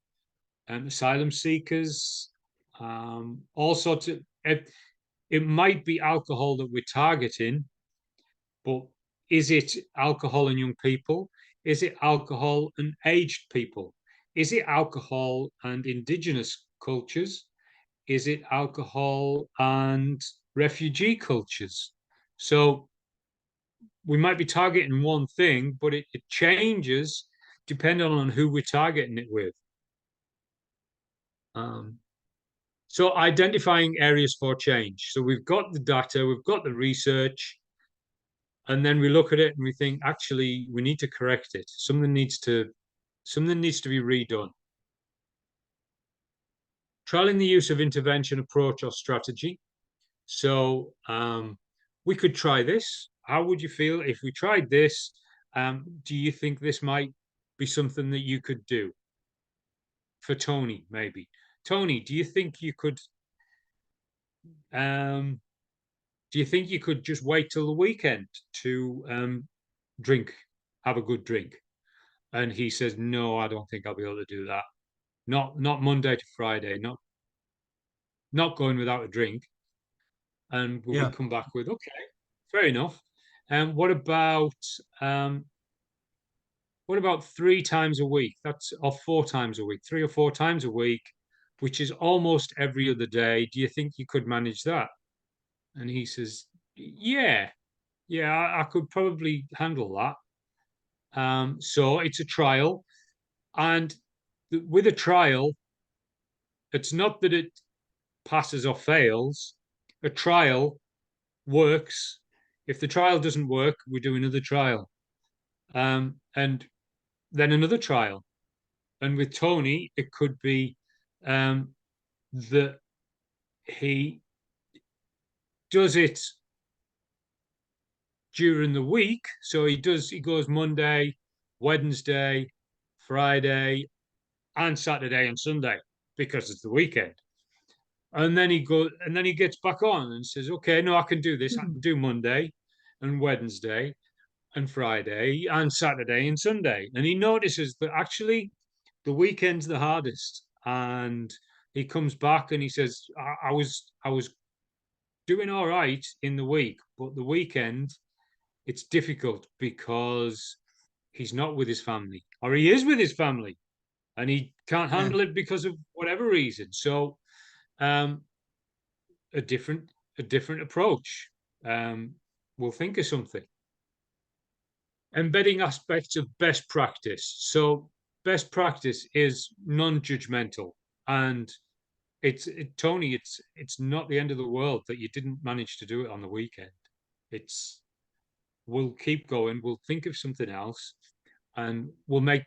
asylum seekers, all sorts of. It might be alcohol that we're targeting, but is it alcohol and young people? Is it alcohol and aged people? Is it alcohol and indigenous cultures? Is it alcohol and refugee cultures? So we might be targeting one thing, but it changes depending on who we're targeting it with. So identifying areas for change. So we've got the data, we've got the research, and then we look at it and we think, actually, we need to correct it. Something needs to be redone. Trialing the use of intervention, approach, or strategy. So we could try this. How would you feel if we tried this? Do you think this might be something that you could do? For Tony, maybe. Tony, do you think you could just wait till the weekend to have a good drink? And he says, no, I don't think I'll be able to do that. Not Monday to Friday, not going without a drink. And we come back with, okay, fair enough. And what about 3 times a week? Or 4 times a week, 3 or 4 times a week, which is almost every other day. Do you think you could manage that? And he says, yeah, I could probably handle that. So it's a trial. And with a trial, it's not that it passes or fails. A trial works. If the trial doesn't work, we do another trial. And then another trial. And with Tony, it could be that he does it during the week. So he goes Monday, Wednesday, Friday, and Saturday and Sunday because it's the weekend. And then he gets back on and says, okay, no, I can do this. I can do Monday and Wednesday and Friday and Saturday and Sunday. And he notices that actually the weekend's the hardest. And he comes back and he says, I was doing all right in the week, but the weekend, it's difficult because he's not with his family, or he is with his family and he can't handle it because of whatever reason. So a different approach. We'll think of something. Embedding aspects of best practice. So best practice is non-judgmental, and Tony, it's not the end of the world that you didn't manage to do it on the weekend. We'll keep going. We'll think of something else, and we'll make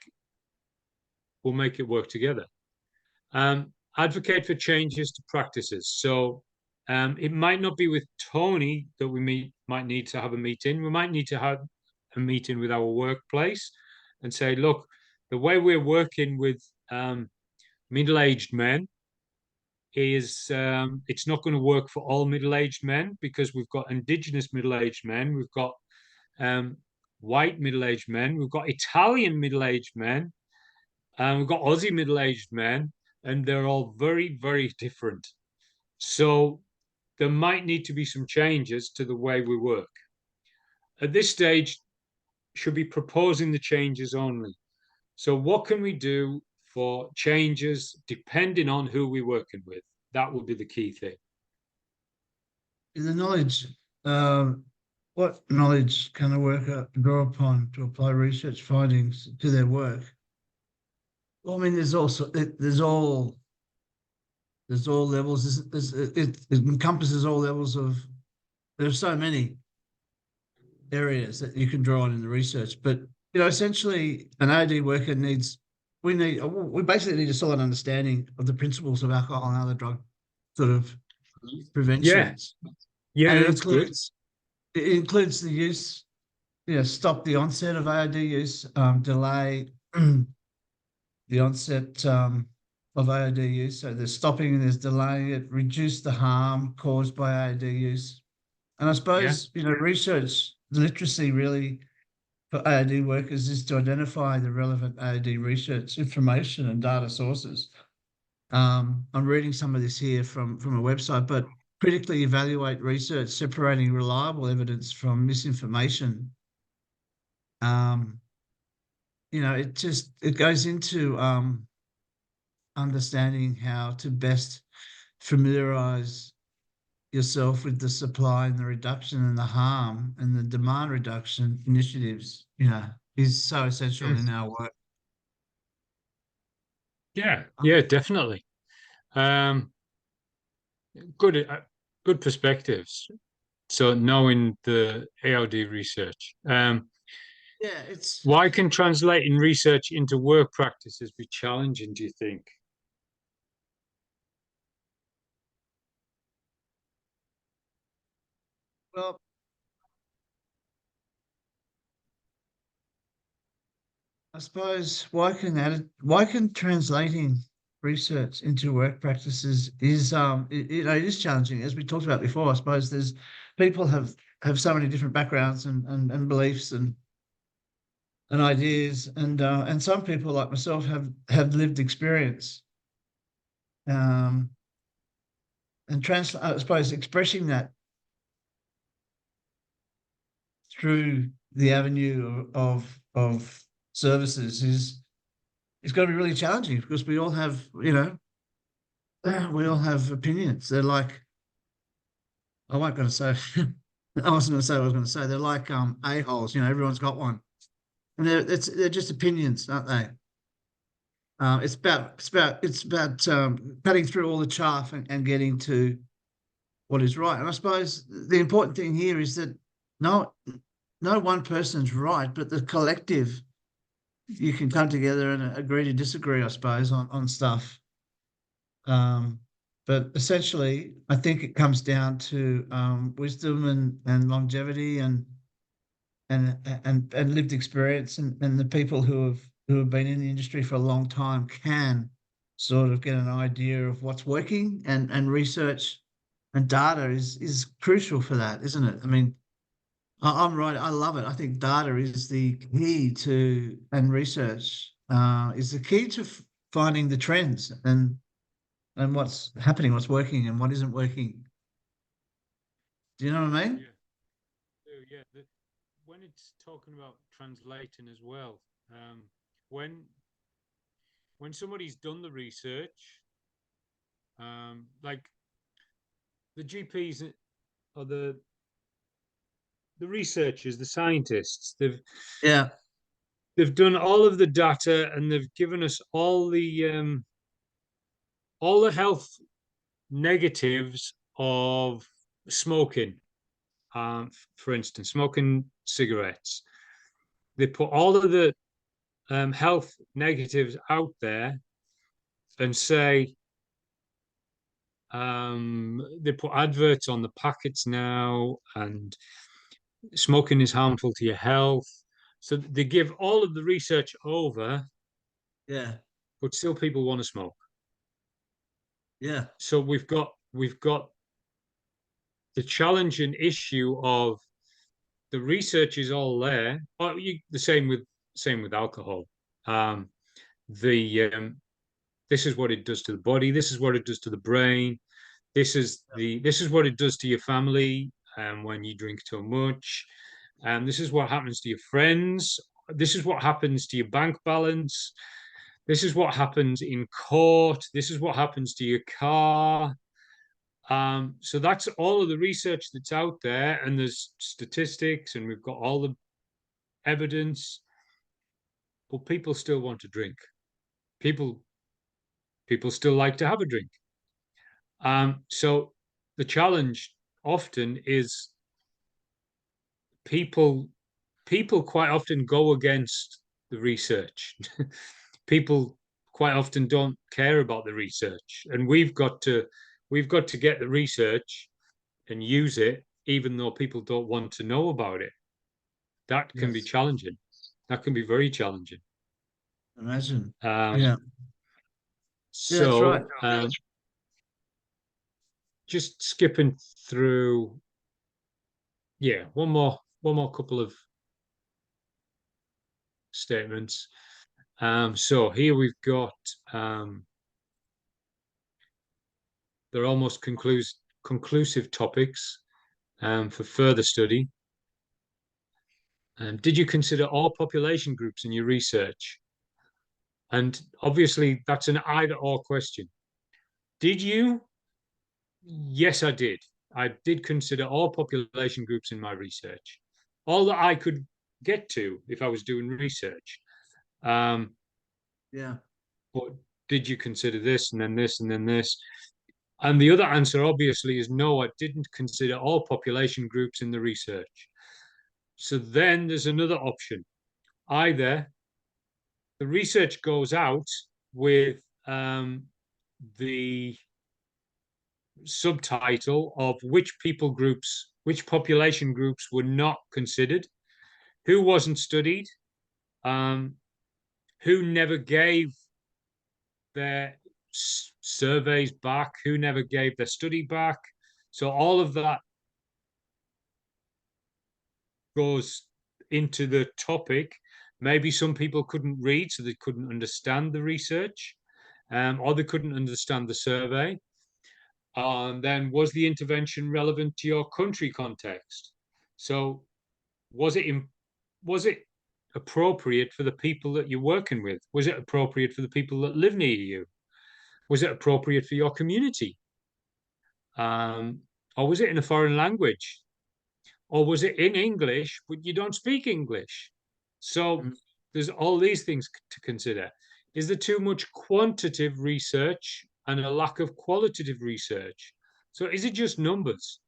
it work together. Advocate for changes to practices. So it might not be with Tony that we might need to have a meeting. We might need to have a meeting with our workplace and say, look, the way we're working with middle-aged men is it's not going to work for all middle-aged men, because we've got Indigenous middle-aged men, we've got white middle-aged men, we've got Italian middle-aged men, and we've got Aussie middle-aged men, and they're all very, very different. So there might need to be some changes to the way we work. At this stage, should be proposing the changes only. So what can we do for changes depending on who we're working with? That would be the key thing. In the knowledge, what knowledge can a worker draw upon to apply research findings to their work? Well, I mean, there's all levels. It encompasses all levels of. There's so many areas that you can draw on in the research, but essentially, an AOD worker needs we basically need a solid understanding of the principles of alcohol and other drug sort of preventions. Yeah, And that's good. it includes the use, stop the onset of AOD use, delay the onset of AOD use. So there's stopping and there's delaying it, reduce the harm caused by AOD use. And I suppose, research literacy really for AOD workers is to identify the relevant AOD research information and data sources. I'm reading some of this here from a website, but critically evaluate research, separating reliable evidence from misinformation. It goes into understanding how to best familiarize yourself with the supply and the reduction and the harm and the demand reduction initiatives, is so essential in our work. Yeah, definitely. Um, good, good perspectives. So knowing the AOD research. Yeah, it's Why can translating research into work practices be challenging, do you think? well, I suppose why can translating research into work practices is it is challenging, as we talked about before. I suppose there's people have so many different backgrounds and beliefs and ideas, and some people like myself have lived experience, um, and I suppose expressing that through the avenue of services is going to be really challenging because we all have we all have opinions. They're like, I wasn't going to say, I wasn't going to say what I was going to say. They're like a-holes, everyone's got one. And they're just opinions, aren't they? It's about cutting through all the chaff and getting to what is right. And I suppose the important thing here is that no no one person's right, but the collective, you can come together and agree to disagree, I suppose, on stuff. Um, but essentially, I think it comes down to wisdom and longevity and lived experience, and the people who have been in the industry for a long time can sort of get an idea of what's working, and research and data is crucial for that, isn't it? I mean, I'm right. I love it. I think data is the key to, and research is the key to finding the trends and what's happening, what's working, and what isn't working. Do you know what I mean? Yeah. When it's talking about translating as well, when somebody's done the research, like the GPs or the researchers, the scientists, Yeah, they've done all of the data and they've given us all the health negatives of smoking. For instance, smoking cigarettes. They put all of the health negatives out there and say they put adverts on the packets now, and smoking is harmful to your health. So they give all of the research over, yeah, but still people want to smoke. yeah, So we've got the challenging issue of the research is all there. Oh, the same with alcohol. Um, the this is what it does to the body. This is what it does to the brain. This is what it does to your family when you drink too much. This is what happens to your friends. This is what happens to your bank balance. This is what happens in court. This is what happens to your car. So that's all of the research that's out there, and there's statistics, and we've got all the evidence, but people still want to drink. People people still like to have a drink. So the challenge often is people people quite often go against the research. people quite often don't care about the research, and we've got to get the research and use it, even though people don't want to know about it. That can be Yes. challenging. That can be very challenging. Imagine. Um, Yeah. Yeah, that's right. so just skipping through, yeah, one more couple of statements. So here we've got they're almost conclusive topics for further study. Did you consider all population groups in your research? And obviously, that's an either-or question. Did you? Yes, I did. I did consider all population groups in my research, all that I could get to if I was doing research. Yeah. But did you consider this and then this and then this? And the other answer, obviously, is no, I didn't consider all population groups in the research. So then there's another option. Either the research goes out with the subtitle of which population groups were not considered, who wasn't studied, who never gave their surveys back, who never gave their study back. So all of that goes into the topic. Maybe some people couldn't read, so they couldn't understand the research, or they couldn't understand the survey. And then, was the intervention relevant to your country context? So, was it appropriate for the people that you're working with? Was it appropriate for the people that live near you? Was it appropriate for your community? Or was it in a foreign language? Or was it in English, but you don't speak English? So there's all these things to consider. Is there too much quantitative research and a lack of qualitative research? So is it just numbers?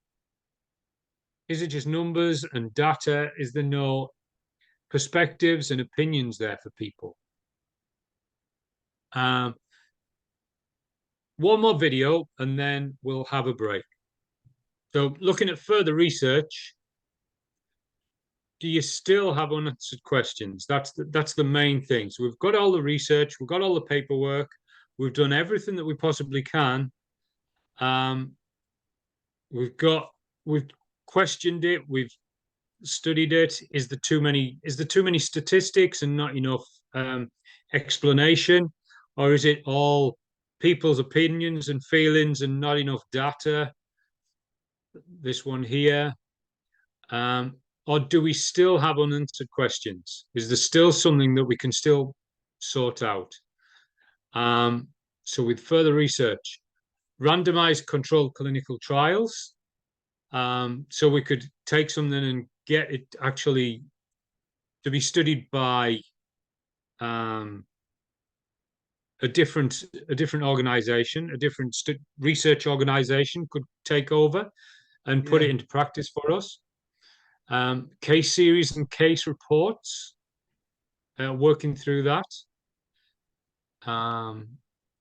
Is it just numbers and data? Is there no perspectives and opinions there for people? One more video and then we'll have a break. So looking at further research, do you still have unanswered questions? That's the main thing. So we've got all the research, we've got all the paperwork, we've done everything that we possibly can. We've questioned it, we've studied it. Is there too many statistics and not enough explanation, or is it all people's opinions and feelings and not enough data? This one here. Or do we still have unanswered questions? Is there still something that we can still sort out? So with further research, randomized controlled clinical trials. So we could take something and get it actually to be studied by a different organization, a different research organization could take over and put it into practice for us. Case series and case reports, working through that.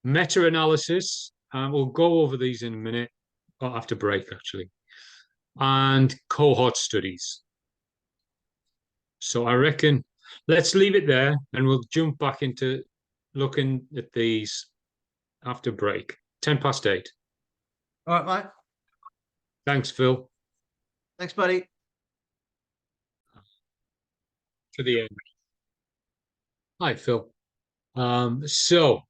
Meta-analysis, we'll go over these in a minute, or after break actually, and cohort studies. So I reckon let's leave it there and we'll jump back into looking at these after break. 8:10. All right, mate. Thanks, Phil. Thanks, buddy. To the end. Hi, Phil. So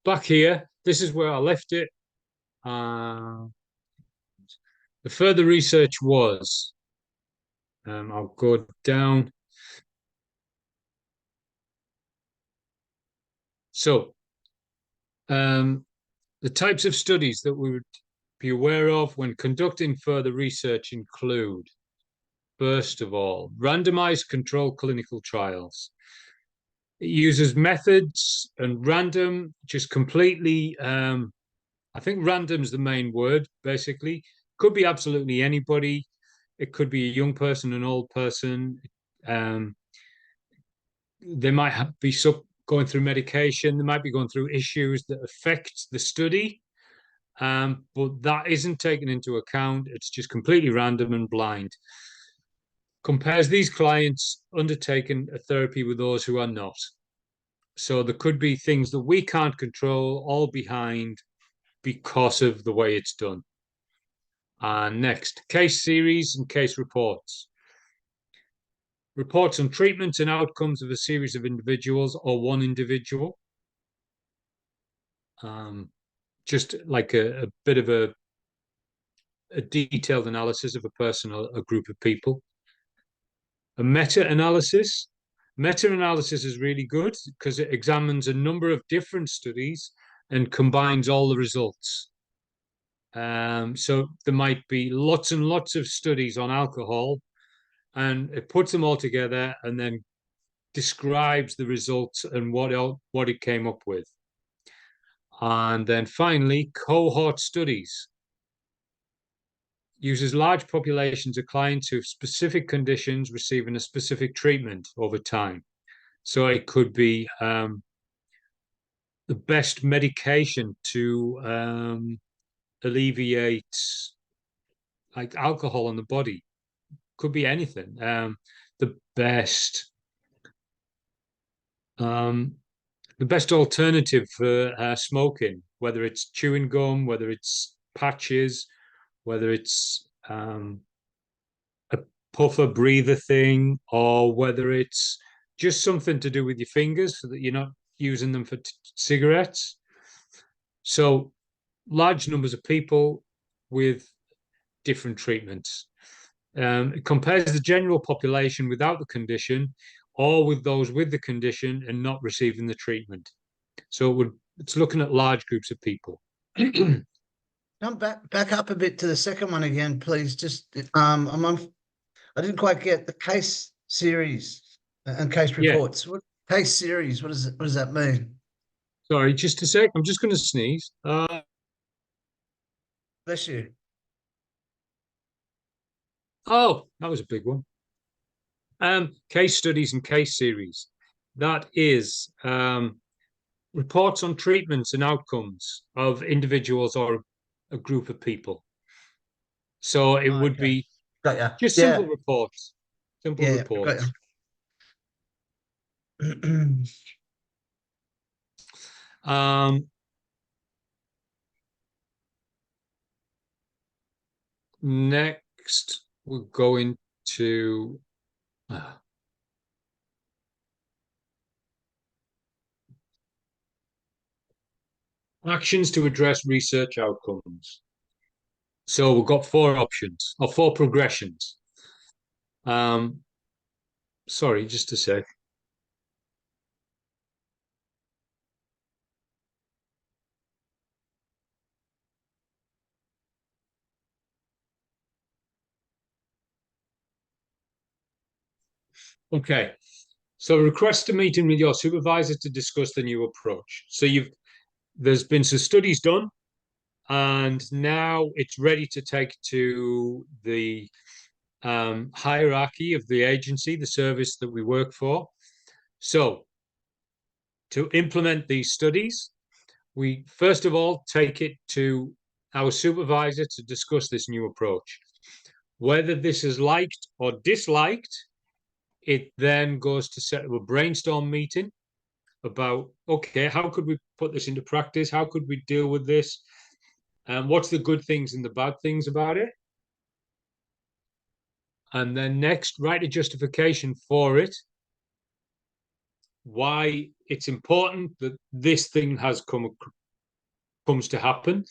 back here, this is where I left it. The further research was, I'll go down. So the types of studies that we would be aware of when conducting further research include, first of all, randomized controlled clinical trials. It uses methods and random, just completely, I think random's the main word, basically. Could be absolutely anybody. It could be a young person, an old person. There might be going through medication. They might be going through issues that affect the study, but that isn't taken into account. It's just completely random and blind. Compares these clients undertaking a therapy with those who are not. So there could be things that we can't control, all behind because of the way it's done. And next, case series and case reports. Reports on treatments and outcomes of a series of individuals or one individual. Just like a bit of a detailed analysis of a person or a group of people. A meta-analysis. Meta-analysis is really good because it examines a number of different studies and combines all the results. So there might be lots and lots of studies on alcohol, and it puts them all together and then describes the results and what it came up with. And then finally, cohort studies. Uses large populations of clients who have specific conditions receiving a specific treatment over time. So it could be the best medication to alleviate like alcohol on the body. Could be anything. The best alternative for smoking, whether it's chewing gum, whether it's patches, whether it's a puffer breather thing, or whether it's just something to do with your fingers so that you're not using them for cigarettes. So large numbers of people with different treatments. It compares the general population without the condition or with those with the condition and not receiving the treatment. So it's looking at large groups of people. Come back up a bit to the second one again, please. Just I didn't quite get the case series and case reports. What case series? What does that mean? Sorry, just a sec. I'm just going to sneeze. Bless you. Oh, that was a big one. Case studies and case series. That is reports on treatments and outcomes of individuals or a group of people. So it would be just simple reports. Simple reports. Next, we're going to actions to address research outcomes. So we've got 4 options or 4 progressions. Sorry, just a sec. Okay, so request a meeting with your supervisor to discuss the new approach. So there's been some studies done, and now it's ready to take to the hierarchy of the agency, the service that we work for. So to implement these studies, we first of all take it to our supervisor to discuss this new approach. Whether this is liked or disliked, it then goes to set up a brainstorm meeting about, okay, how could we put this into practice? How could we deal with this? What's the good things and the bad things about it? And then next, write a justification for it. Why it's important that this thing comes to happen.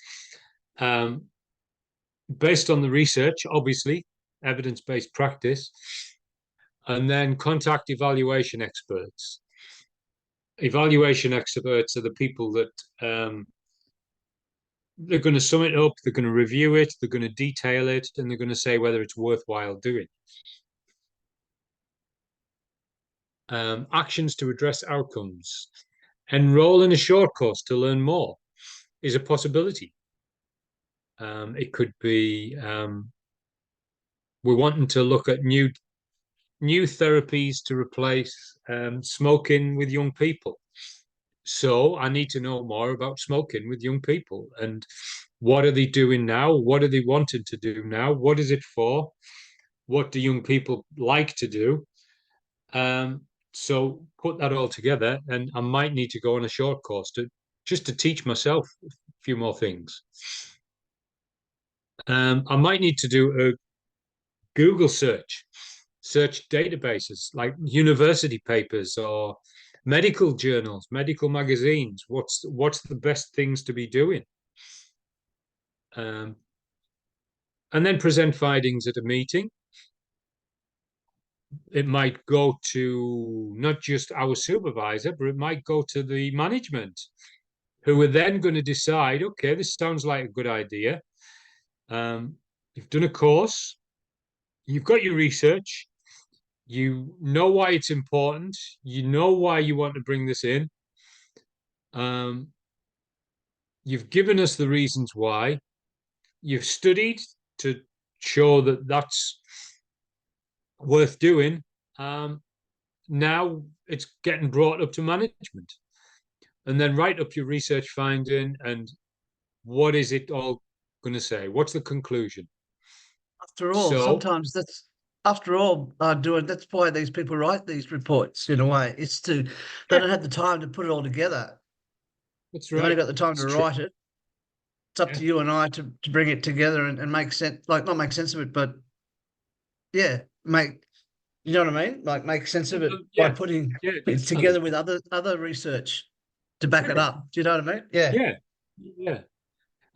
Based on the research, obviously, evidence-based practice. And then contact evaluation experts. Evaluation experts are the people that they're going to sum it up, they're going to review it, they're going to detail it, and they're going to say whether it's worthwhile doing. Actions to address outcomes. Enroll in a short course to learn more is a possibility. It could be we're wanting to look at new new therapies to replace smoking with young people. So I need to know more about smoking with young people and what are they doing now? What are they wanting to do now? What is it for? What do young people like to do? So put that all together, and I might need to go on a short course just to teach myself a few more things. I might need to do a Google search databases like university papers or medical journals, medical magazines. What's the best things to be doing? And then present findings at a meeting. It might go to not just our supervisor, but it might go to the management, who are then going to decide, okay, this sounds like a good idea. You've done a course, you've got your research, you know why it's important, you know why you want to bring this in. You've given us the reasons why. You've studied to show that that's worth doing. Now it's getting brought up to management. And then write up your research finding and what is it all going to say? What's the conclusion? After all, So, sometimes that's that's why these people write these reports in a way. It's to they don't have the time to put it all together. that's They've only right. got the time It's to true. write it. It's up Yeah. to you and I to bring it together and make sense, like not make sense of it, but yeah, you know what I mean? Like make sense of it by Yeah, putting yeah, it definitely. together with other research to back it up. Do you know what I mean? Yeah. Yeah, yeah.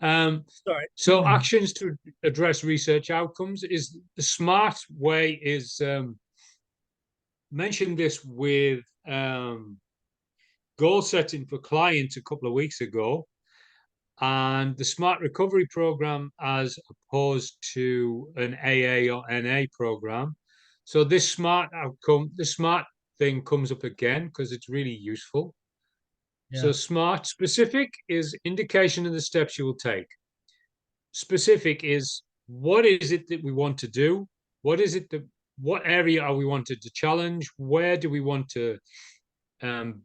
Um, Sorry. so actions to address research outcomes is the smart way is mentioned this with goal setting for clients a couple of weeks ago, and the smart recovery program as opposed to an AA or NA program. So this smart outcome, the smart thing comes up again because it's really useful. So Yeah. smart specific is indication of the steps you will take. Specific is what is it that we want to do? What is it that what area are we wanted to challenge? Where do we want to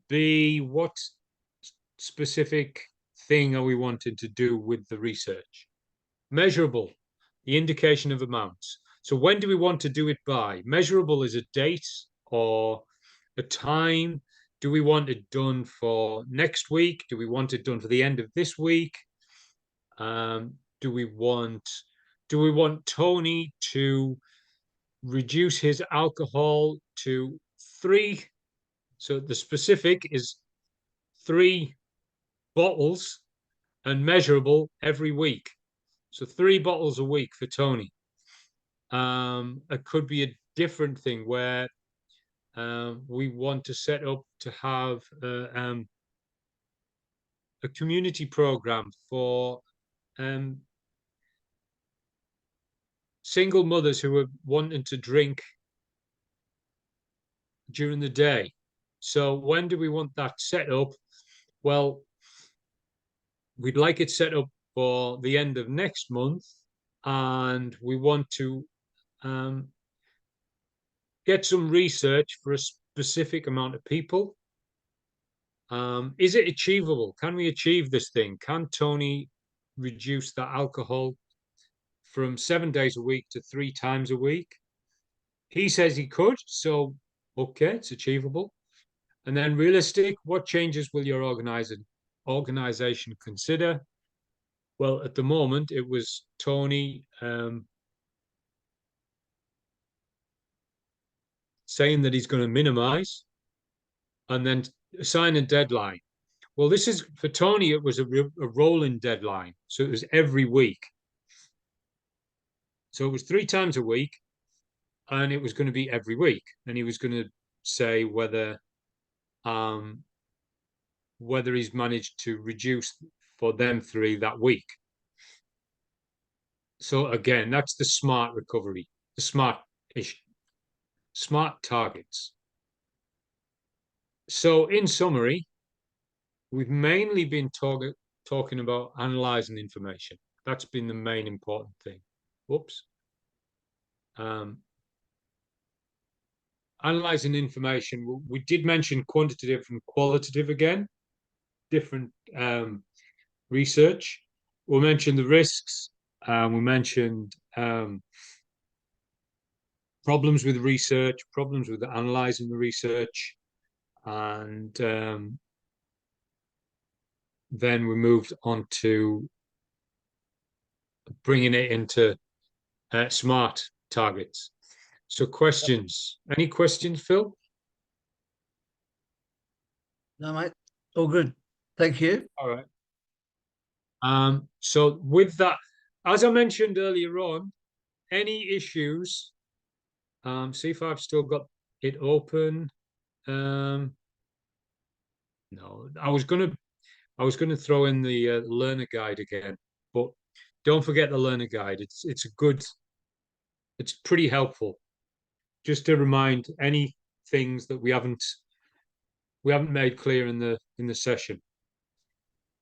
be? What specific thing are we wanting to do with the research? Measurable, the indication of amounts. So when do we want to do it by? Measurable is a date or a time. Do we want it done for next week? Do we want it done for the end of this week? Do we want Tony to reduce his alcohol to 3? So the specific is 3 bottles and measurable every week. So 3 bottles a week for Tony. It could be a different thing where we want to set up to have a community program for single mothers who are wanting to drink during the day. So when do we want that set up? Well, we'd like it set up for the end of next month, and we want to get some research for a specific amount of people. Is it achievable? Can we achieve this thing? Can Tony reduce that alcohol from 7 days a week to 3 times a week? He says he could, so okay, it's achievable. And then realistic, what changes will your organization consider? Well, at the moment, it was Tony saying that he's going to minimize and then assign a deadline. Well, this is for Tony, it was a rolling deadline. So it was every week. So it was 3 times a week and it was going to be every week. And he was going to say whether he's managed to reduce for them 3 that week. So again, that's the smart recovery, the smart targets. So in summary, we've mainly been talking about analyzing information. That's been the main important thing. Whoops. analyzing information. We did mention quantitative and qualitative again, different research. We mentioned the risks. We mentioned problems with research, problems with analyzing the research, and then we moved on to bringing it into smart targets. So questions, any questions, Phil? No, mate, all good. Thank you. All right. So with that, as I mentioned earlier on, any issues, see if I've still got it open. No, I was gonna throw in the learner guide again, but don't forget the learner guide. It's a good, it's pretty helpful, just to remind any things that we haven't made clear in the session.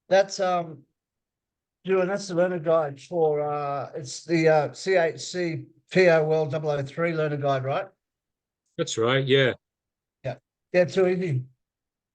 That's Ewan, that's the learner guide for it's the CHCPOL003 learner guide, right? That's right. Yeah. Yeah, too easy.